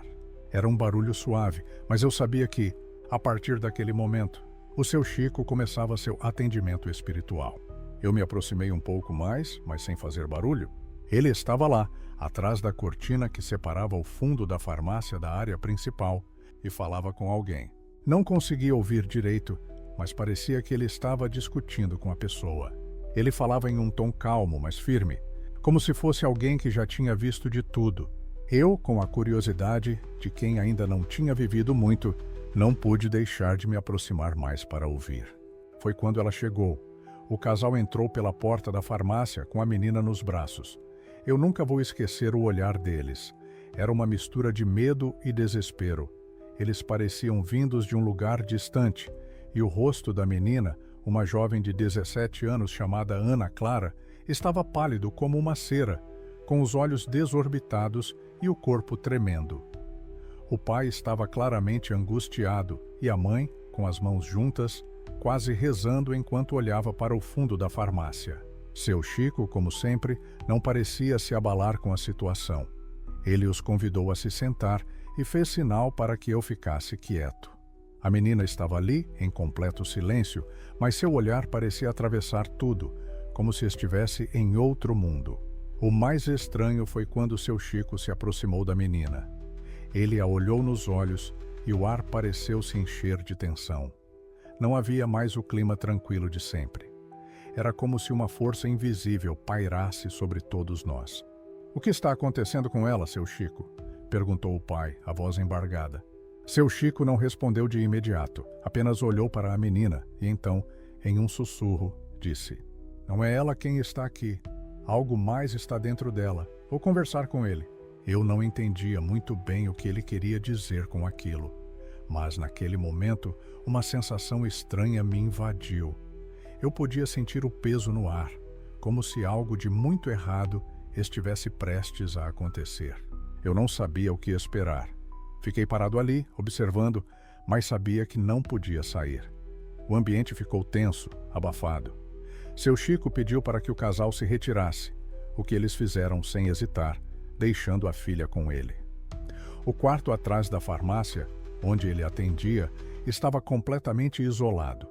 Era um barulho suave, mas eu sabia que, a partir daquele momento, o Seu Chico começava seu atendimento espiritual. Eu me aproximei um pouco mais, mas sem fazer barulho. Ele estava lá, atrás da cortina que separava o fundo da farmácia da área principal, e falava com alguém. Não conseguia ouvir direito, mas parecia que ele estava discutindo com a pessoa. Ele falava em um tom calmo, mas firme, como se fosse alguém que já tinha visto de tudo. Eu, com a curiosidade de quem ainda não tinha vivido muito, não pude deixar de me aproximar mais para ouvir. Foi quando ela chegou. O casal entrou pela porta da farmácia com a menina nos braços. Eu nunca vou esquecer o olhar deles. Era uma mistura de medo e desespero. Eles pareciam vindos de um lugar distante, e o rosto da menina, uma jovem de 17 anos chamada Ana Clara, estava pálido como uma cera, com os olhos desorbitados e o corpo tremendo. O pai estava claramente angustiado e a mãe, com as mãos juntas, quase rezando enquanto olhava para o fundo da farmácia. Seu Chico, como sempre, não parecia se abalar com a situação. Ele os convidou a se sentar e fez sinal para que eu ficasse quieto. A menina estava ali, em completo silêncio, mas seu olhar parecia atravessar tudo, como se estivesse em outro mundo. O mais estranho foi quando seu Chico se aproximou da menina. Ele a olhou nos olhos e o ar pareceu se encher de tensão. Não havia mais o clima tranquilo de sempre. Era como se uma força invisível pairasse sobre todos nós. "O que está acontecendo com ela, seu Chico?" perguntou o pai, a voz embargada. Seu Chico não respondeu de imediato, apenas olhou para a menina e então, em um sussurro, disse: "Não é ela quem está aqui. Algo mais está dentro dela. Vou conversar com ele." Eu não entendia muito bem o que ele queria dizer com aquilo, mas naquele momento uma sensação estranha me invadiu. Eu podia sentir o peso no ar, como se algo de muito errado estivesse prestes a acontecer. Eu não sabia o que esperar. Fiquei parado ali, observando, mas sabia que não podia sair. O ambiente ficou tenso, abafado. Seu Chico pediu para que o casal se retirasse, o que eles fizeram sem hesitar, deixando a filha com ele. O quarto atrás da farmácia, onde ele atendia, estava completamente isolado.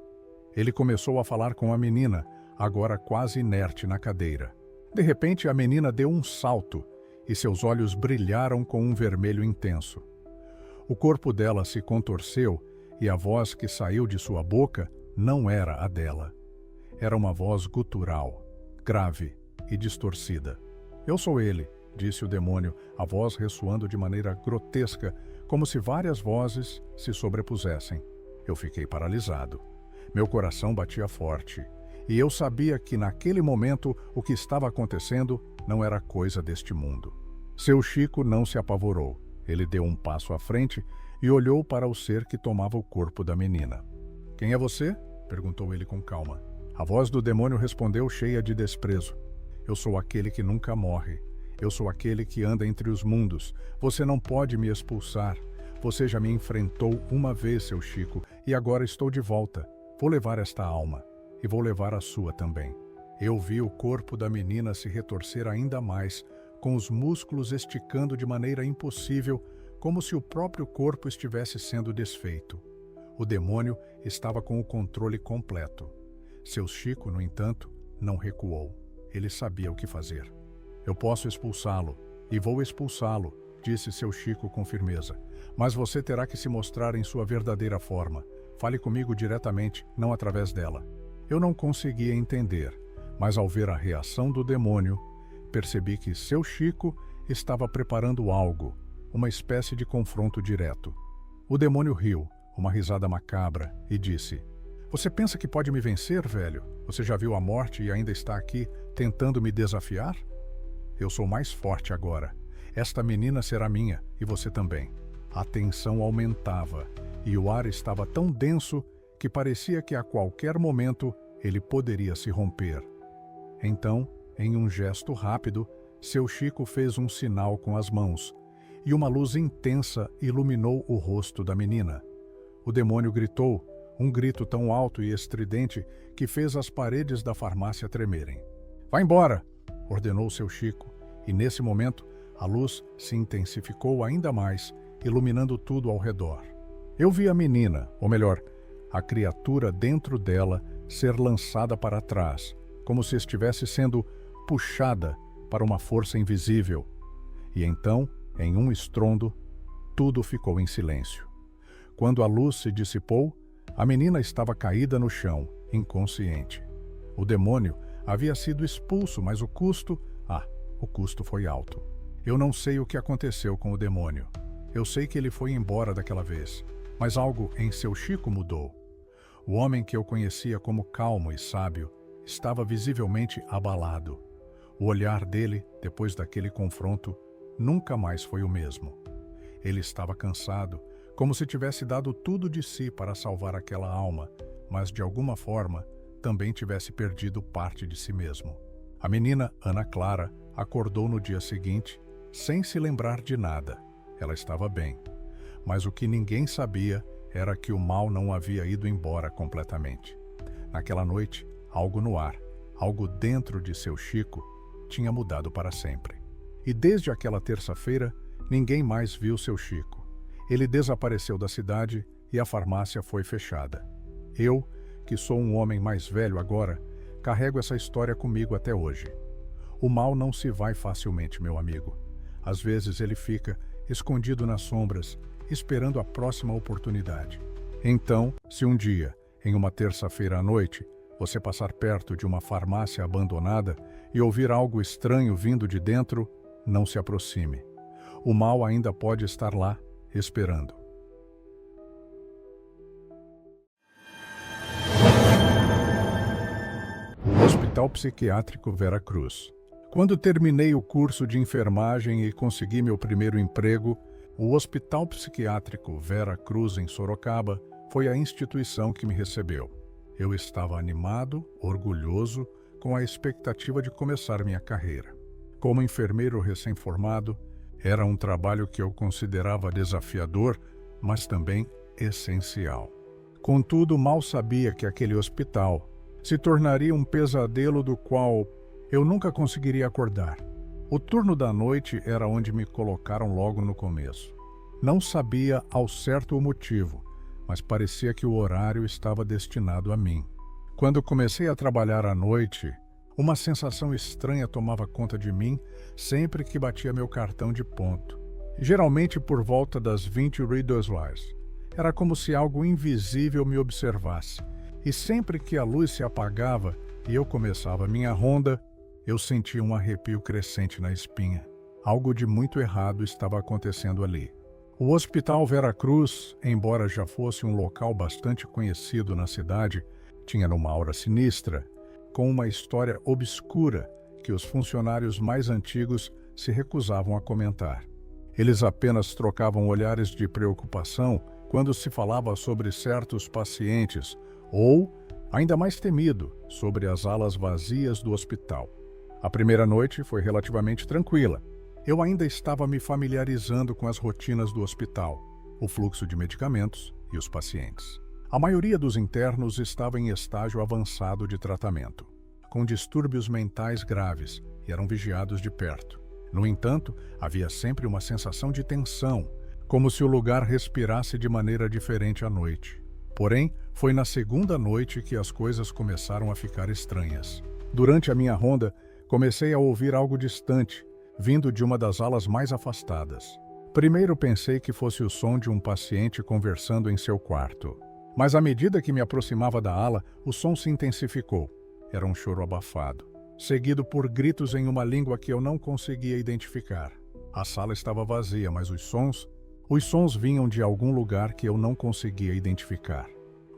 Ele começou a falar com a menina, agora quase inerte na cadeira. De repente, a menina deu um salto e seus olhos brilharam com um vermelho intenso. O corpo dela se contorceu e a voz que saiu de sua boca não era a dela. Era uma voz gutural, grave e distorcida. "Eu sou ele", disse o demônio, a voz ressoando de maneira grotesca, como se várias vozes se sobrepusessem. Eu fiquei paralisado. Meu coração batia forte, e eu sabia que naquele momento o que estava acontecendo não era coisa deste mundo. Seu Chico não se apavorou. Ele deu um passo à frente e olhou para o ser que tomava o corpo da menina. "Quem é você?" perguntou ele com calma. A voz do demônio respondeu cheia de desprezo. "Eu sou aquele que nunca morre. Eu sou aquele que anda entre os mundos. Você não pode me expulsar. Você já me enfrentou uma vez, seu Chico, e agora estou de volta. Vou levar esta alma, e vou levar a sua também." Eu vi o corpo da menina se retorcer ainda mais, com os músculos esticando de maneira impossível, como se o próprio corpo estivesse sendo desfeito. O demônio estava com o controle completo. Seu Chico, no entanto, não recuou. Ele sabia o que fazer. "Eu posso expulsá-lo, e vou expulsá-lo", disse seu Chico com firmeza. "Mas você terá que se mostrar em sua verdadeira forma. Fale comigo diretamente, não através dela." Eu não conseguia entender, mas ao ver a reação do demônio, percebi que seu Chico estava preparando algo, uma espécie de confronto direto. O demônio riu, uma risada macabra, e disse: "Você pensa que pode me vencer, velho? Você já viu a morte e ainda está aqui tentando me desafiar? Eu sou mais forte agora. Esta menina será minha, e você também." A tensão aumentava, e o ar estava tão denso que parecia que a qualquer momento ele poderia se romper. Então, em um gesto rápido, seu Chico fez um sinal com as mãos, e uma luz intensa iluminou o rosto da menina. O demônio gritou, um grito tão alto e estridente que fez as paredes da farmácia tremerem. "Vá embora!" ordenou seu Chico, e nesse momento a luz se intensificou ainda mais, iluminando tudo ao redor. Eu vi a menina, ou melhor, a criatura dentro dela, ser lançada para trás, como se estivesse sendo puxada para uma força invisível. E então, em um estrondo, tudo ficou em silêncio. Quando a luz se dissipou, a menina estava caída no chão, inconsciente. O demônio havia sido expulso, mas o custo foi alto. Eu não sei o que aconteceu com o demônio. Eu sei que ele foi embora daquela vez, mas algo em seu Chico mudou. O homem que eu conhecia como calmo e sábio estava visivelmente abalado. O olhar dele, depois daquele confronto, nunca mais foi o mesmo. Ele estava cansado, como se tivesse dado tudo de si para salvar aquela alma, mas de alguma forma também tivesse perdido parte de si mesmo. A menina, Ana Clara, acordou no dia seguinte, sem se lembrar de nada. Ela estava bem. Mas o que ninguém sabia era que o mal não havia ido embora completamente. Naquela noite, algo no ar, algo dentro de seu Chico, tinha mudado para sempre. E desde aquela terça-feira, ninguém mais viu seu Chico. Ele desapareceu da cidade e a farmácia foi fechada. Eu, que sou um homem mais velho agora, carrego essa história comigo até hoje. O mal não se vai facilmente, meu amigo. Às vezes ele fica escondido nas sombras, esperando a próxima oportunidade. Então, se um dia, em uma terça-feira à noite, você passar perto de uma farmácia abandonada e ouvir algo estranho vindo de dentro, não se aproxime. O mal ainda pode estar lá, esperando. O Hospital Psiquiátrico Vera Cruz. Quando terminei o curso de enfermagem e consegui meu primeiro emprego, o Hospital Psiquiátrico Vera Cruz, em Sorocaba, foi a instituição que me recebeu. Eu estava animado, orgulhoso, com a expectativa de começar minha carreira. Como enfermeiro recém-formado, era um trabalho que eu considerava desafiador, mas também essencial. Contudo, mal sabia que aquele hospital se tornaria um pesadelo do qual eu nunca conseguiria acordar. O turno da noite era onde me colocaram logo no começo. Não sabia ao certo o motivo, mas parecia que o horário estava destinado a mim. Quando comecei a trabalhar à noite, uma sensação estranha tomava conta de mim sempre que batia meu cartão de ponto. Geralmente por volta das 22 horas. Era como se algo invisível me observasse. E sempre que a luz se apagava e eu começava minha ronda, eu sentia um arrepio crescente na espinha. Algo de muito errado estava acontecendo ali. O Hospital Vera Cruz, embora já fosse um local bastante conhecido na cidade, tinha uma aura sinistra, com uma história obscura que os funcionários mais antigos se recusavam a comentar. Eles apenas trocavam olhares de preocupação quando se falava sobre certos pacientes ou, ainda mais temido, sobre as alas vazias do hospital. A primeira noite foi relativamente tranquila. Eu ainda estava me familiarizando com as rotinas do hospital, o fluxo de medicamentos e os pacientes. A maioria dos internos estava em estágio avançado de tratamento, com distúrbios mentais graves, e eram vigiados de perto. No entanto, havia sempre uma sensação de tensão, como se o lugar respirasse de maneira diferente à noite. Porém, foi na segunda noite que as coisas começaram a ficar estranhas. Durante a minha ronda, comecei a ouvir algo distante, vindo de uma das alas mais afastadas. Primeiro pensei que fosse o som de um paciente conversando em seu quarto. Mas à medida que me aproximava da ala, o som se intensificou. Era um choro abafado, seguido por gritos em uma língua que eu não conseguia identificar. A sala estava vazia, mas os sons vinham de algum lugar que eu não conseguia identificar.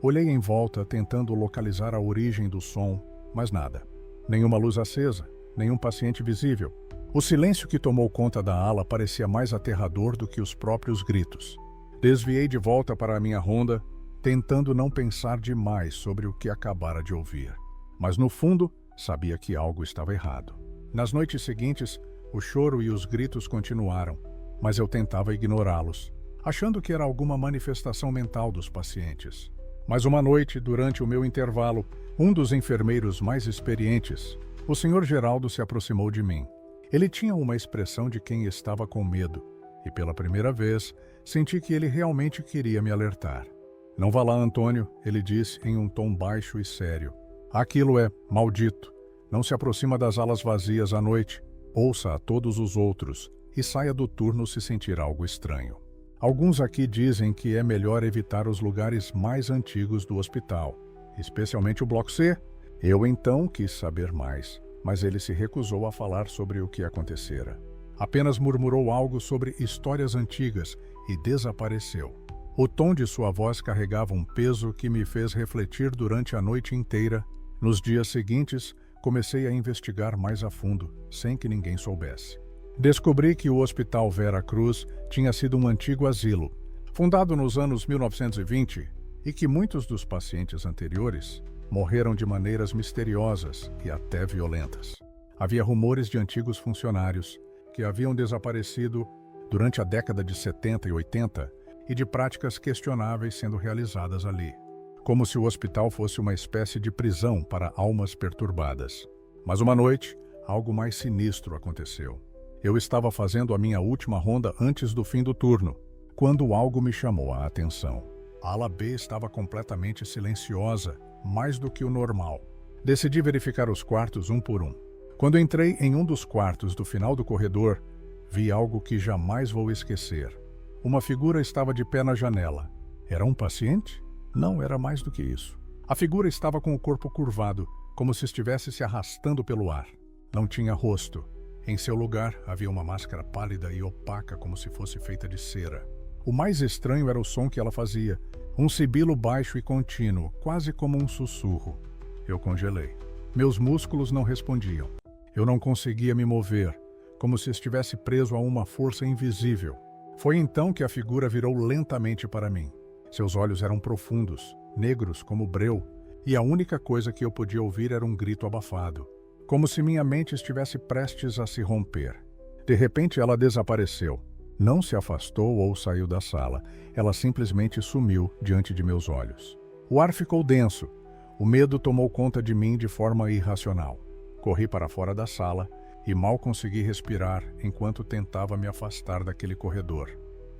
Olhei em volta, tentando localizar a origem do som, mas nada. Nenhuma luz acesa, nenhum paciente visível. O silêncio que tomou conta da ala parecia mais aterrador do que os próprios gritos. Desviei de volta para a minha ronda, tentando não pensar demais sobre o que acabara de ouvir. Mas no fundo, sabia que algo estava errado. Nas noites seguintes, o choro e os gritos continuaram, mas eu tentava ignorá-los, achando que era alguma manifestação mental dos pacientes. Mas uma noite, durante o meu intervalo, um dos enfermeiros mais experientes, o Sr. Geraldo, se aproximou de mim. Ele tinha uma expressão de quem estava com medo, e pela primeira vez, senti que ele realmente queria me alertar. "Não vá lá, Antônio", ele disse em um tom baixo e sério. "Aquilo é maldito. Não se aproxima das alas vazias à noite. Ouça a todos os outros e saia do turno se sentir algo estranho. Alguns aqui dizem que é melhor evitar os lugares mais antigos do hospital, especialmente o Bloco C." Eu então quis saber mais, mas ele se recusou a falar sobre o que acontecera. Apenas murmurou algo sobre histórias antigas e desapareceu. O tom de sua voz carregava um peso que me fez refletir durante a noite inteira, Nos dias seguintes, comecei a investigar mais a fundo, sem que ninguém soubesse. Descobri que o Hospital Vera Cruz tinha sido um antigo asilo, fundado nos anos 1920, e que muitos dos pacientes anteriores morreram de maneiras misteriosas e até violentas. Havia rumores de antigos funcionários que haviam desaparecido durante a década de 70 e 80 e de práticas questionáveis sendo realizadas ali, como se o hospital fosse uma espécie de prisão para almas perturbadas. Mas uma noite, algo mais sinistro aconteceu. Eu estava fazendo a minha última ronda antes do fim do turno, quando algo me chamou a atenção. A ala B estava completamente silenciosa, mais do que o normal. Decidi verificar os quartos um por um. Quando entrei em um dos quartos do final do corredor, vi algo que jamais vou esquecer. Uma figura estava de pé na janela. Era um paciente? Não, era mais do que isso. A figura estava com o corpo curvado, como se estivesse se arrastando pelo ar. Não tinha rosto. Em seu lugar, havia uma máscara pálida e opaca, como se fosse feita de cera. O mais estranho era o som que ela fazia, um sibilo baixo e contínuo, quase como um sussurro. Eu congelei. Meus músculos não respondiam. Eu não conseguia me mover, como se estivesse preso a uma força invisível. Foi então que a figura virou lentamente para mim. Seus olhos eram profundos, negros como breu, e a única coisa que eu podia ouvir era um grito abafado, como se minha mente estivesse prestes a se romper. De repente ela desapareceu. Não se afastou ou saiu da sala. Ela simplesmente sumiu diante de meus olhos. O ar ficou denso. O medo tomou conta de mim de forma irracional. Corri para fora da sala e mal consegui respirar enquanto tentava me afastar daquele corredor.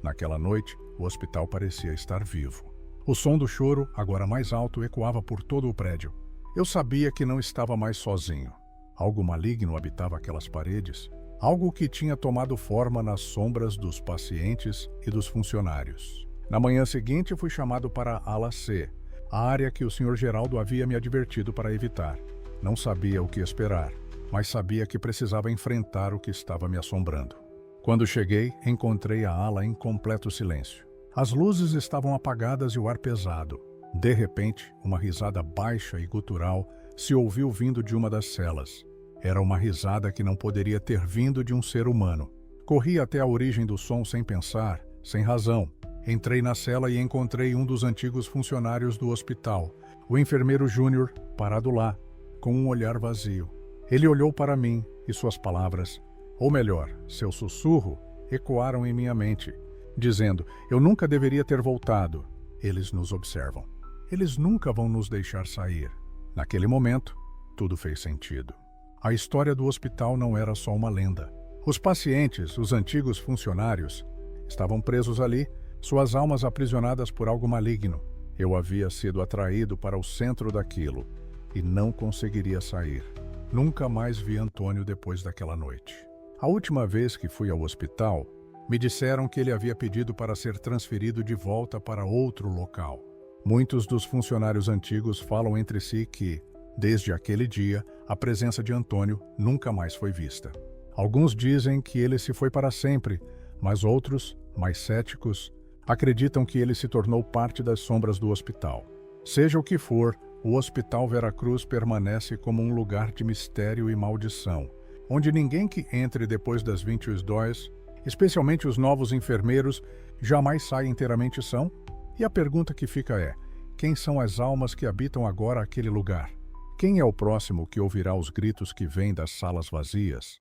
Naquela noite, o hospital parecia estar vivo. O som do choro, agora mais alto, ecoava por todo o prédio. Eu sabia que não estava mais sozinho. Algo maligno habitava aquelas paredes, algo que tinha tomado forma nas sombras dos pacientes e dos funcionários. Na manhã seguinte, fui chamado para a ala C, a área que o Sr. Geraldo havia me advertido para evitar. Não sabia o que esperar, mas sabia que precisava enfrentar o que estava me assombrando. Quando cheguei, encontrei a ala em completo silêncio. As luzes estavam apagadas e o ar pesado. De repente, uma risada baixa e gutural se ouviu vindo de uma das celas. Era uma risada que não poderia ter vindo de um ser humano. Corri até a origem do som sem pensar, sem razão. Entrei na cela e encontrei um dos antigos funcionários do hospital, o enfermeiro Júnior, parado lá, com um olhar vazio. Ele olhou para mim e suas palavras, ou melhor, seu sussurro, ecoaram em minha mente, dizendo: eu nunca deveria ter voltado. Eles nos observam. Eles nunca vão nos deixar sair. Naquele momento, tudo fez sentido. A história do hospital não era só uma lenda. Os pacientes, os antigos funcionários, estavam presos ali, suas almas aprisionadas por algo maligno. Eu havia sido atraído para o centro daquilo e não conseguiria sair. Nunca mais vi Antônio depois daquela noite. A última vez que fui ao hospital, me disseram que ele havia pedido para ser transferido de volta para outro local. Muitos dos funcionários antigos falam entre si que, desde aquele dia, a presença de Antônio nunca mais foi vista. Alguns dizem que ele se foi para sempre, mas outros, mais céticos, acreditam que ele se tornou parte das sombras do hospital. Seja o que for, o Hospital Vera Cruz permanece como um lugar de mistério e maldição, onde ninguém que entre depois das 22, especialmente os novos enfermeiros, jamais sai inteiramente são. E a pergunta que fica é: quem são as almas que habitam agora aquele lugar? Quem é o próximo que ouvirá os gritos que vêm das salas vazias?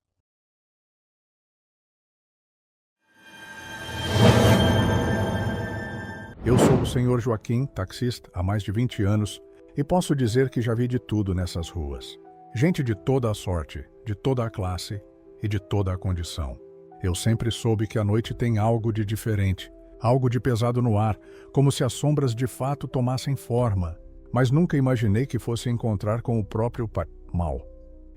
Eu sou o Sr. Joaquim, taxista, há mais de 20 anos, e posso dizer que já vi de tudo nessas ruas. Gente de toda a sorte, de toda a classe e de toda a condição. Eu sempre soube que a noite tem algo de diferente, algo de pesado no ar, como se as sombras de fato tomassem forma, mas nunca imaginei que fosse encontrar com o próprio mal.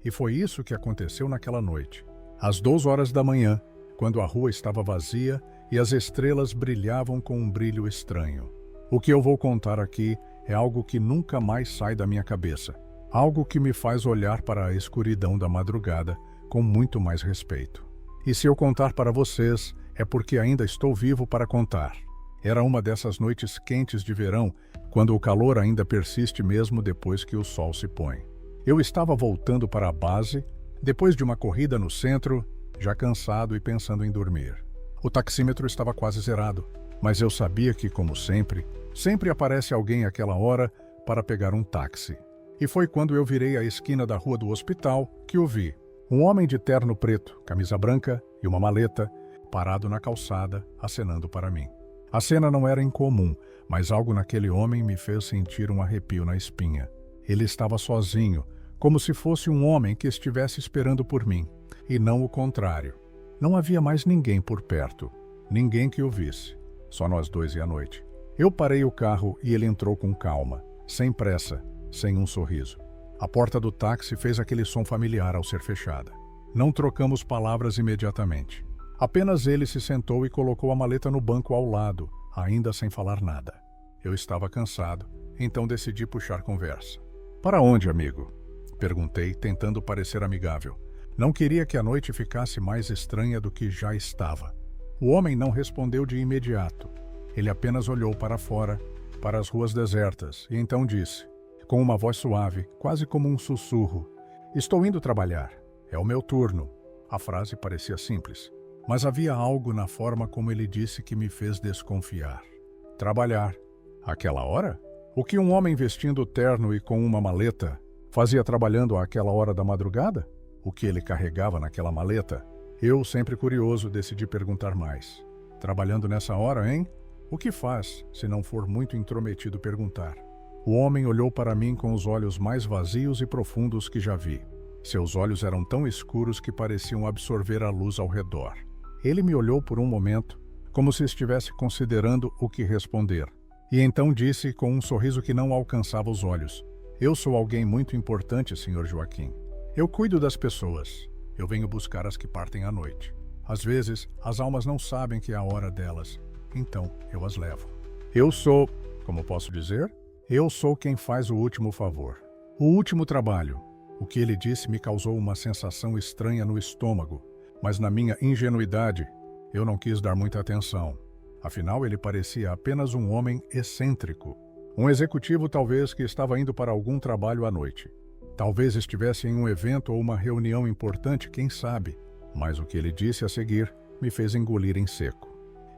E foi isso que aconteceu naquela noite. Às 2 horas da manhã, quando a rua estava vazia e as estrelas brilhavam com um brilho estranho. O que eu vou contar aqui é algo que nunca mais sai da minha cabeça, algo que me faz olhar para a escuridão da madrugada com muito mais respeito. E se eu contar para vocês, é porque ainda estou vivo para contar. Era uma dessas noites quentes de verão, quando o calor ainda persiste mesmo depois que o sol se põe. Eu estava voltando para a base, depois de uma corrida no centro, já cansado e pensando em dormir. O taxímetro estava quase zerado, mas eu sabia que, como sempre aparece alguém àquela hora para pegar um táxi. E foi quando eu virei a esquina da rua do hospital que o vi. Um homem de terno preto, camisa branca e uma maleta, parado na calçada, acenando para mim. A cena não era incomum, mas algo naquele homem me fez sentir um arrepio na espinha. Ele estava sozinho, como se fosse um homem que estivesse esperando por mim, e não o contrário. Não havia mais ninguém por perto, ninguém que o visse, só nós dois e a noite. Eu parei o carro e ele entrou com calma, sem pressa, sem um sorriso. A porta do táxi fez aquele som familiar ao ser fechada. Não trocamos palavras imediatamente. Apenas ele se sentou e colocou a maleta no banco ao lado, ainda sem falar nada. Eu estava cansado, então decidi puxar conversa. "Para onde, amigo?" Perguntei, tentando parecer amigável. Não queria que a noite ficasse mais estranha do que já estava. O homem não respondeu de imediato. Ele apenas olhou para fora, para as ruas desertas, e então disse, com uma voz suave, quase como um sussurro, "Estou indo trabalhar. É o meu turno." A frase parecia simples, mas havia algo na forma como ele disse que me fez desconfiar. Trabalhar. Àquela hora? O que um homem vestindo terno e com uma maleta fazia trabalhando àquela hora da madrugada? O que ele carregava naquela maleta? Eu, sempre curioso, decidi perguntar mais. "Trabalhando nessa hora, hein? O que faz, se não for muito intrometido perguntar?" O homem olhou para mim com os olhos mais vazios e profundos que já vi. Seus olhos eram tão escuros que pareciam absorver a luz ao redor. Ele me olhou por um momento, como se estivesse considerando o que responder. E então disse com um sorriso que não alcançava os olhos, "Eu sou alguém muito importante, Sr. Joaquim. Eu cuido das pessoas. Eu venho buscar as que partem à noite. Às vezes, as almas não sabem que é a hora delas, então eu as levo. Eu sou, como posso dizer? Eu sou quem faz o último favor. O último trabalho." O que ele disse me causou uma sensação estranha no estômago, mas na minha ingenuidade, eu não quis dar muita atenção. Afinal, ele parecia apenas um homem excêntrico. Um executivo talvez que estava indo para algum trabalho à noite. Talvez estivesse em um evento ou uma reunião importante, quem sabe. Mas o que ele disse a seguir me fez engolir em seco.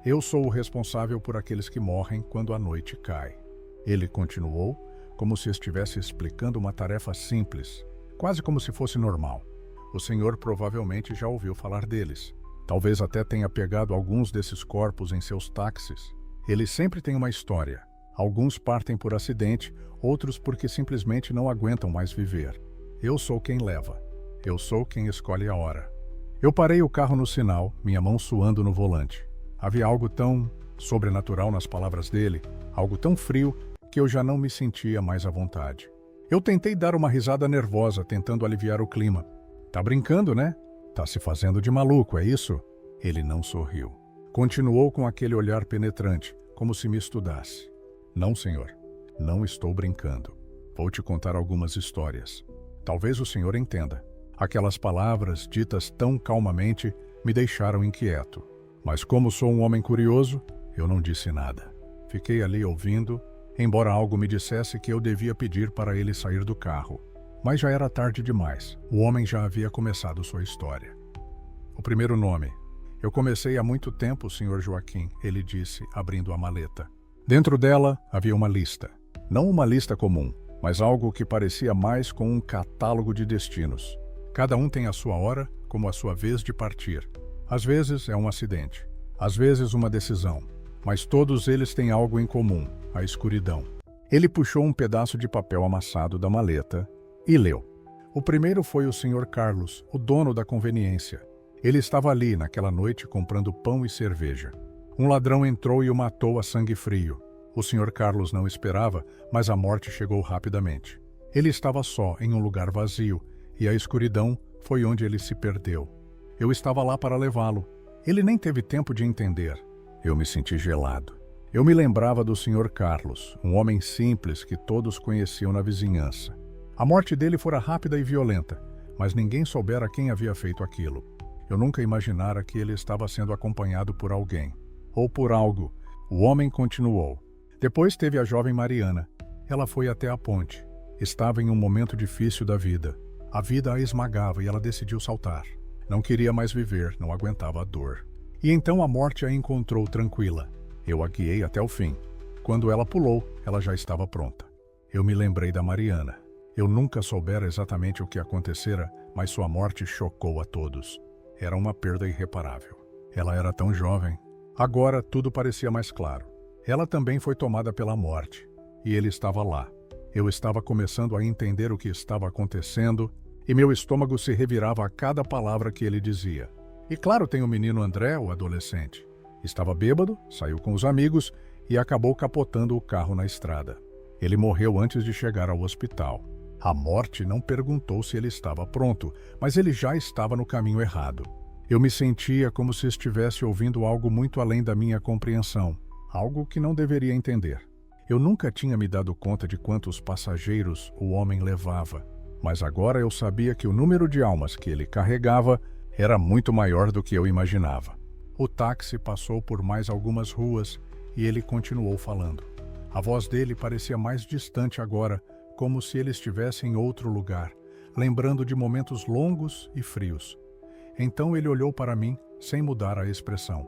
"Eu sou o responsável por aqueles que morrem quando a noite cai." Ele continuou, como se estivesse explicando uma tarefa simples, quase como se fosse normal. "O senhor provavelmente já ouviu falar deles. Talvez até tenha pegado alguns desses corpos em seus táxis. Eles sempre têm uma história. Alguns partem por acidente, outros porque simplesmente não aguentam mais viver. Eu sou quem leva. Eu sou quem escolhe a hora." Eu parei o carro no sinal, minha mão suando no volante. Havia algo tão sobrenatural nas palavras dele, algo tão frio, que eu já não me sentia mais à vontade. Eu tentei dar uma risada nervosa, tentando aliviar o clima. "Tá brincando, né? Tá se fazendo de maluco, é isso?" Ele não sorriu. Continuou com aquele olhar penetrante, como se me estudasse. "Não, senhor. Não estou brincando. Vou te contar algumas histórias. Talvez o senhor entenda." Aquelas palavras, ditas tão calmamente, me deixaram inquieto. Mas como sou um homem curioso, eu não disse nada. Fiquei ali ouvindo, embora algo me dissesse que eu devia pedir para ele sair do carro. Mas já era tarde demais. O homem já havia começado sua história. "O primeiro nome. Eu comecei há muito tempo, Sr. Joaquim," ele disse, abrindo a maleta. Dentro dela havia uma lista. Não uma lista comum, mas algo que parecia mais com um catálogo de destinos. Cada um tem a sua hora, como a sua vez de partir. Às vezes é um acidente, às vezes uma decisão, mas todos eles têm algo em comum, a escuridão. Ele puxou um pedaço de papel amassado da maleta e leu. O primeiro foi o Sr. Carlos, o dono da conveniência. Ele estava ali naquela noite comprando pão e cerveja. Um ladrão entrou e o matou a sangue frio. O Sr. Carlos não esperava, mas a morte chegou rapidamente. Ele estava só em um lugar vazio, e a escuridão foi onde ele se perdeu. Eu estava lá para levá-lo. Ele nem teve tempo de entender. Eu me senti gelado. Eu me lembrava do Sr. Carlos, um homem simples que todos conheciam na vizinhança. A morte dele fora rápida e violenta, mas ninguém soubera quem havia feito aquilo. Eu nunca imaginara que ele estava sendo acompanhado por alguém, ou por algo. O homem continuou. Depois teve a jovem Mariana. Ela foi até a ponte. Estava em um momento difícil da vida. A vida a esmagava e ela decidiu saltar. Não queria mais viver, não aguentava a dor. E então a morte a encontrou tranquila. Eu a guiei até o fim. Quando ela pulou, ela já estava pronta. Eu me lembrei da Mariana. Eu nunca soubera exatamente o que acontecera, mas sua morte chocou a todos. Era uma perda irreparável. Ela era tão jovem. Agora tudo parecia mais claro. Ela também foi tomada pela morte. E ele estava lá. Eu estava começando a entender o que estava acontecendo e meu estômago se revirava a cada palavra que ele dizia. E claro, tem o menino André, o adolescente. Estava bêbado, saiu com os amigos e acabou capotando o carro na estrada. Ele morreu antes de chegar ao hospital. A morte não perguntou se ele estava pronto, mas ele já estava no caminho errado. Eu me sentia como se estivesse ouvindo algo muito além da minha compreensão, algo que não deveria entender. Eu nunca tinha me dado conta de quantos passageiros o homem levava, mas agora eu sabia que o número de almas que ele carregava era muito maior do que eu imaginava. O táxi passou por mais algumas ruas e ele continuou falando. A voz dele parecia mais distante agora, como se ele estivesse em outro lugar, lembrando de momentos longos e frios. Então ele olhou para mim, sem mudar a expressão.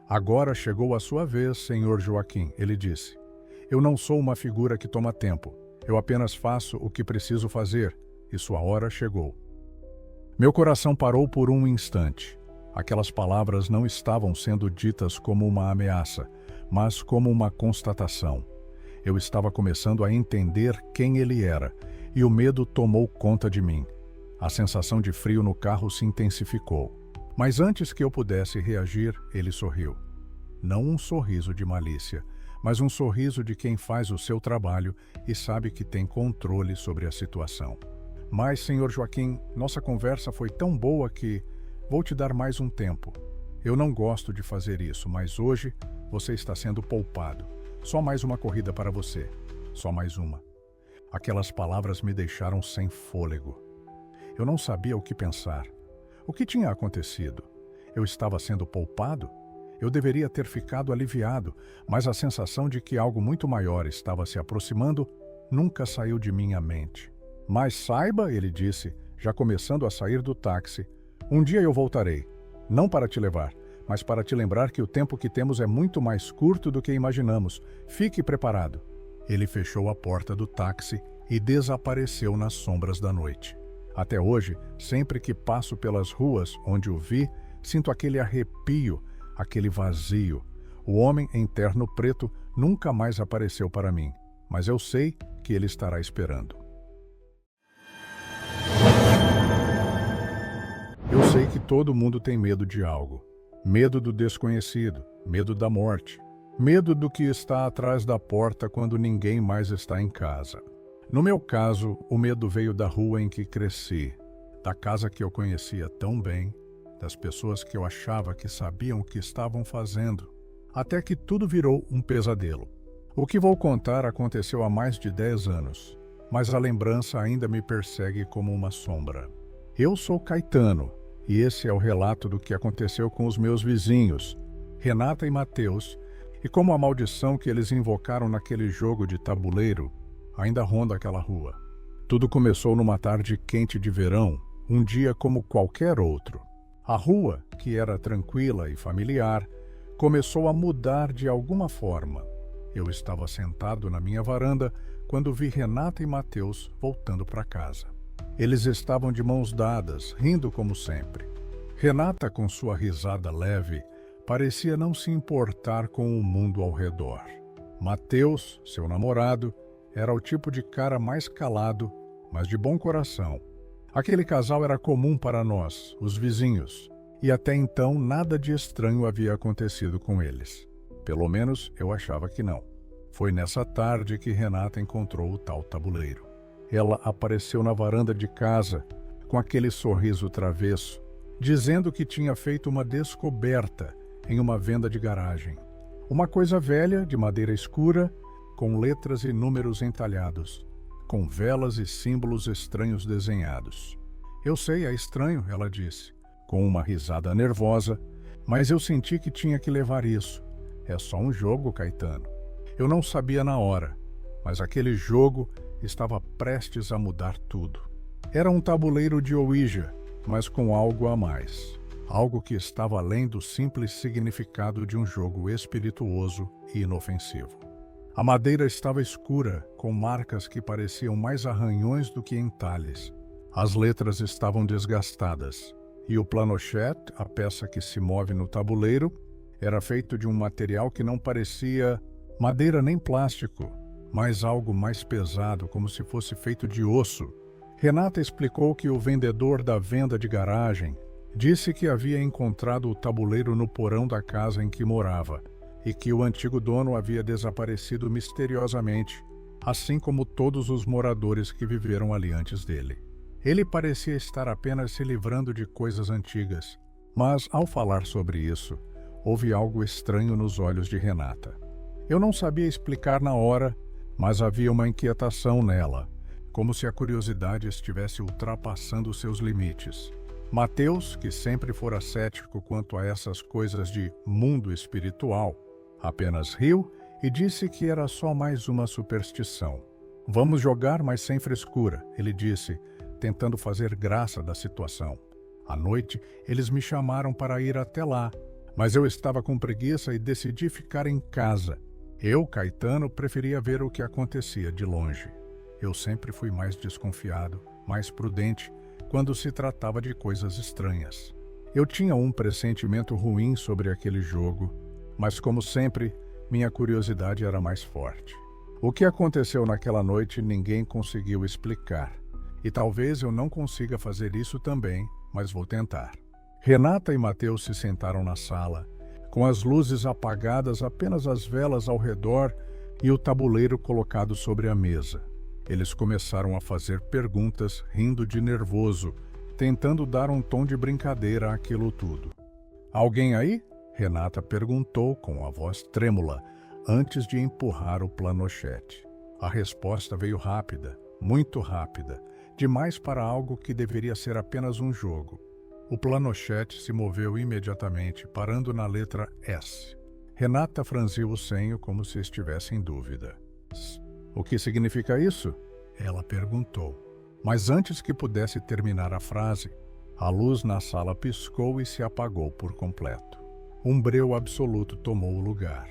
Agora chegou a sua vez, Senhor Joaquim, ele disse. Eu não sou uma figura que toma tempo. Eu apenas faço o que preciso fazer, e sua hora chegou. Meu coração parou por um instante. Aquelas palavras não estavam sendo ditas como uma ameaça, mas como uma constatação. Eu estava começando a entender quem ele era, e o medo tomou conta de mim. A sensação de frio no carro se intensificou. Mas antes que eu pudesse reagir, ele sorriu. Não um sorriso de malícia, mas um sorriso de quem faz o seu trabalho e sabe que tem controle sobre a situação. Mas, Senhor Joaquim, nossa conversa foi tão boa que vou te dar mais um tempo. Eu não gosto de fazer isso, mas hoje você está sendo poupado. Só mais uma corrida para você. Só mais uma. Aquelas palavras me deixaram sem fôlego. Eu não sabia o que pensar. O que tinha acontecido? Eu estava sendo poupado? Eu deveria ter ficado aliviado, mas a sensação de que algo muito maior estava se aproximando nunca saiu de minha mente. Mas saiba, ele disse, já começando a sair do táxi, um dia eu voltarei, não para te levar, mas para te lembrar que o tempo que temos é muito mais curto do que imaginamos. Fique preparado. Ele fechou a porta do táxi e desapareceu nas sombras da noite. Até hoje, sempre que passo pelas ruas onde o vi, sinto aquele arrepio, aquele vazio. O homem em terno preto nunca mais apareceu para mim, mas eu sei que ele estará esperando. Eu sei que todo mundo tem medo de algo. Medo do desconhecido, medo da morte, medo do que está atrás da porta quando ninguém mais está em casa. No meu caso, o medo veio da rua em que cresci, da casa que eu conhecia tão bem, das pessoas que eu achava que sabiam o que estavam fazendo, até que tudo virou um pesadelo. O que vou contar aconteceu há mais de 10 anos, mas a lembrança ainda me persegue como uma sombra. Eu sou Caetano, e esse é o relato do que aconteceu com os meus vizinhos, Renata e Mateus, e como a maldição que eles invocaram naquele jogo de tabuleiro ainda ronda aquela rua. Tudo começou numa tarde quente de verão, um dia como qualquer outro. A rua, que era tranquila e familiar, começou a mudar de alguma forma. Eu estava sentado na minha varanda quando vi Renata e Mateus voltando para casa. Eles estavam de mãos dadas, rindo como sempre. Renata, com sua risada leve, parecia não se importar com o mundo ao redor. Mateus, seu namorado, era o tipo de cara mais calado, mas de bom coração. Aquele casal era comum para nós, os vizinhos, e até então nada de estranho havia acontecido com eles. Pelo menos eu achava que não. Foi nessa tarde que Renata encontrou o tal tabuleiro. Ela apareceu na varanda de casa, com aquele sorriso travesso, dizendo que tinha feito uma descoberta em uma venda de garagem. Uma coisa velha, de madeira escura, com letras e números entalhados, com velas e símbolos estranhos desenhados. Eu sei, é estranho, ela disse, com uma risada nervosa, mas eu senti que tinha que levar isso. É só um jogo, Caetano. Eu não sabia na hora, mas aquele jogo estava prestes a mudar tudo. Era um tabuleiro de Ouija, mas com algo a mais. Algo que estava além do simples significado de um jogo espirituoso e inofensivo. A madeira estava escura, com marcas que pareciam mais arranhões do que entalhes. As letras estavam desgastadas, e o planochete, a peça que se move no tabuleiro, era feito de um material que não parecia madeira nem plástico, mas algo mais pesado, como se fosse feito de osso. Renata explicou que o vendedor da venda de garagem disse que havia encontrado o tabuleiro no porão da casa em que morava e que o antigo dono havia desaparecido misteriosamente, assim como todos os moradores que viveram ali antes dele. Ele parecia estar apenas se livrando de coisas antigas, mas ao falar sobre isso, houve algo estranho nos olhos de Renata. Eu não sabia explicar na hora, mas havia uma inquietação nela, como se a curiosidade estivesse ultrapassando seus limites. Mateus, que sempre fora cético quanto a essas coisas de mundo espiritual, apenas riu e disse que era só mais uma superstição. Vamos jogar, mas sem frescura, ele disse, tentando fazer graça da situação. À noite, eles me chamaram para ir até lá, mas eu estava com preguiça e decidi ficar em casa. Eu, Caetano, preferia ver o que acontecia de longe. Eu sempre fui mais desconfiado, mais prudente, quando se tratava de coisas estranhas. Eu tinha um pressentimento ruim sobre aquele jogo, mas como sempre, minha curiosidade era mais forte. O que aconteceu naquela noite ninguém conseguiu explicar, e talvez eu não consiga fazer isso também, mas vou tentar. Renata e Mateus se sentaram na sala, com as luzes apagadas, apenas as velas ao redor e o tabuleiro colocado sobre a mesa. Eles começaram a fazer perguntas, rindo de nervoso, tentando dar um tom de brincadeira àquilo tudo. Alguém aí? Renata perguntou com a voz trêmula, antes de empurrar o planochete. A resposta veio rápida, muito rápida, demais para algo que deveria ser apenas um jogo. O planochete se moveu imediatamente, parando na letra S. Renata franziu o senho como se estivesse em dúvida. O que significa isso? Ela perguntou. Mas antes que pudesse terminar a frase, a luz na sala piscou e se apagou por completo. Um breu absoluto tomou o lugar.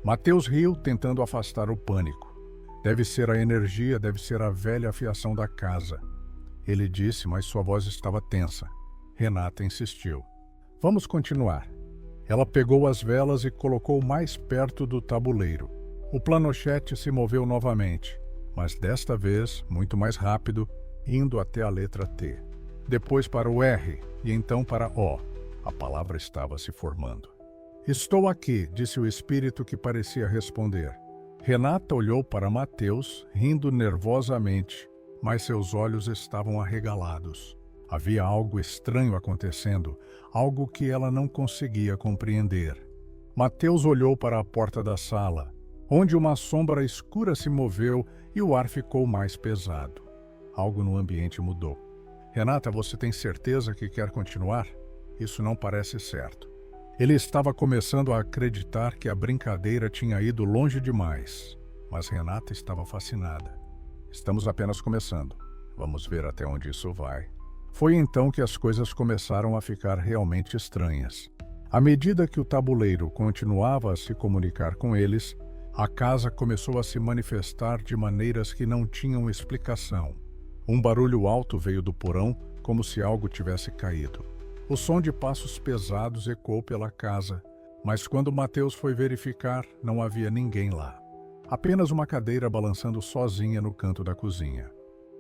Mateus riu, tentando afastar o pânico. Deve ser a energia, deve ser a velha afiação da casa. Ele disse, mas sua voz estava tensa. Renata insistiu. Vamos continuar. Ela pegou as velas e colocou mais perto do tabuleiro. O planochete se moveu novamente, mas desta vez muito mais rápido, indo até a letra T. Depois para o R e então para O. A palavra estava se formando. Estou aqui, disse o espírito que parecia responder. Renata olhou para Mateus, rindo nervosamente, mas seus olhos estavam arregalados. Havia algo estranho acontecendo, algo que ela não conseguia compreender. Mateus olhou para a porta da sala, onde uma sombra escura se moveu e o ar ficou mais pesado. Algo no ambiente mudou. Renata, você tem certeza que quer continuar? Isso não parece certo. Ele estava começando a acreditar que a brincadeira tinha ido longe demais, mas Renata estava fascinada. Estamos apenas começando. Vamos ver até onde isso vai. Foi então que as coisas começaram a ficar realmente estranhas. À medida que o tabuleiro continuava a se comunicar com eles, a casa começou a se manifestar de maneiras que não tinham explicação. Um barulho alto veio do porão, como se algo tivesse caído. O som de passos pesados ecoou pela casa, mas quando Mateus foi verificar, não havia ninguém lá. Apenas uma cadeira balançando sozinha no canto da cozinha.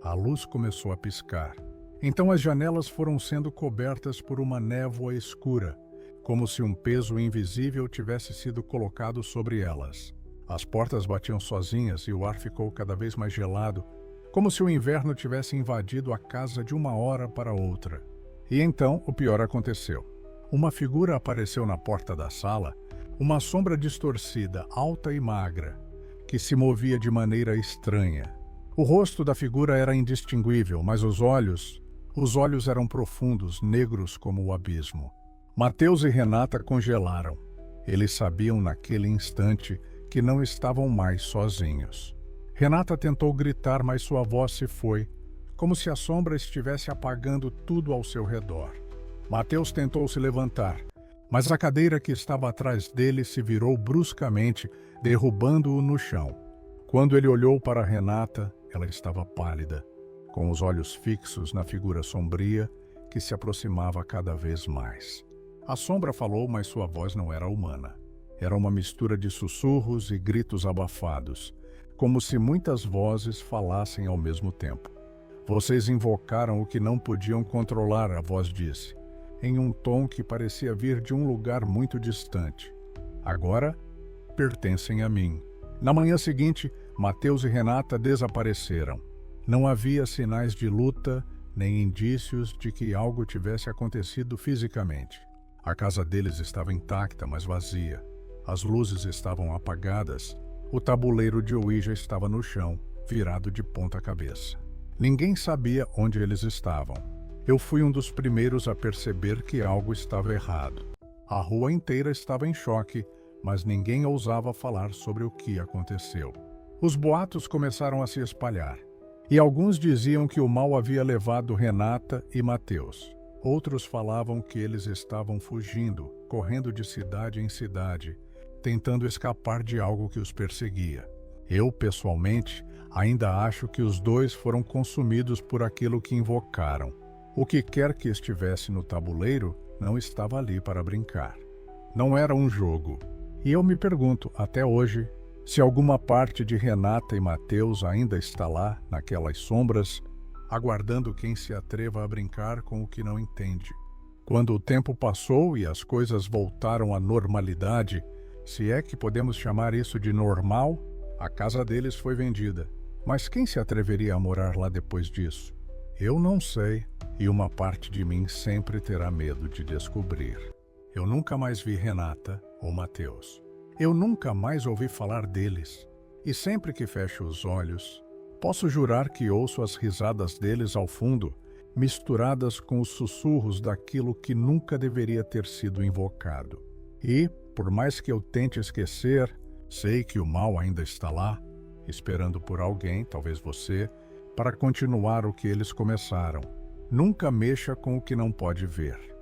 A luz começou a piscar. Então as janelas foram sendo cobertas por uma névoa escura, como se um peso invisível tivesse sido colocado sobre elas. As portas batiam sozinhas e o ar ficou cada vez mais gelado, como se o inverno tivesse invadido a casa de uma hora para outra. E então o pior aconteceu. Uma figura apareceu na porta da sala, uma sombra distorcida, alta e magra, que se movia de maneira estranha. O rosto da figura era indistinguível, mas os olhos eram profundos, negros como o abismo. Mateus e Renata congelaram. Eles sabiam naquele instante que não estavam mais sozinhos. Renata tentou gritar, mas sua voz se foi, como se a sombra estivesse apagando tudo ao seu redor. Mateus tentou se levantar, mas a cadeira que estava atrás dele se virou bruscamente, derrubando-o no chão. Quando ele olhou para Renata, ela estava pálida, com os olhos fixos na figura sombria que se aproximava cada vez mais. A sombra falou, mas sua voz não era humana. Era uma mistura de sussurros e gritos abafados, como se muitas vozes falassem ao mesmo tempo. Vocês invocaram o que não podiam controlar, a voz disse, em um tom que parecia vir de um lugar muito distante. Agora, pertencem a mim. Na manhã seguinte, Mateus e Renata desapareceram. Não havia sinais de luta, nem indícios de que algo tivesse acontecido fisicamente. A casa deles estava intacta, mas vazia. As luzes estavam apagadas. O tabuleiro de Ouija estava no chão, virado de ponta cabeça. Ninguém sabia onde eles estavam. Eu fui um dos primeiros a perceber que algo estava errado. A rua inteira estava em choque, mas ninguém ousava falar sobre o que aconteceu. Os boatos começaram a se espalhar, e alguns diziam que o mal havia levado Renata e Mateus. Outros falavam que eles estavam fugindo, correndo de cidade em cidade, tentando escapar de algo que os perseguia. Eu, pessoalmente, ainda acho que os dois foram consumidos por aquilo que invocaram. O que quer que estivesse no tabuleiro não estava ali para brincar. Não era um jogo. E eu me pergunto, até hoje, se alguma parte de Renata e Mateus ainda está lá, naquelas sombras, aguardando quem se atreva a brincar com o que não entende. Quando o tempo passou e as coisas voltaram à normalidade, se é que podemos chamar isso de normal, a casa deles foi vendida. Mas quem se atreveria a morar lá depois disso? Eu não sei, e uma parte de mim sempre terá medo de descobrir. Eu nunca mais vi Renata ou Mateus. Eu nunca mais ouvi falar deles. E sempre que fecho os olhos, posso jurar que ouço as risadas deles ao fundo, misturadas com os sussurros daquilo que nunca deveria ter sido invocado. E, por mais que eu tente esquecer, sei que o mal ainda está lá, esperando por alguém, talvez você, para continuar o que eles começaram. Nunca mexa com o que não pode ver.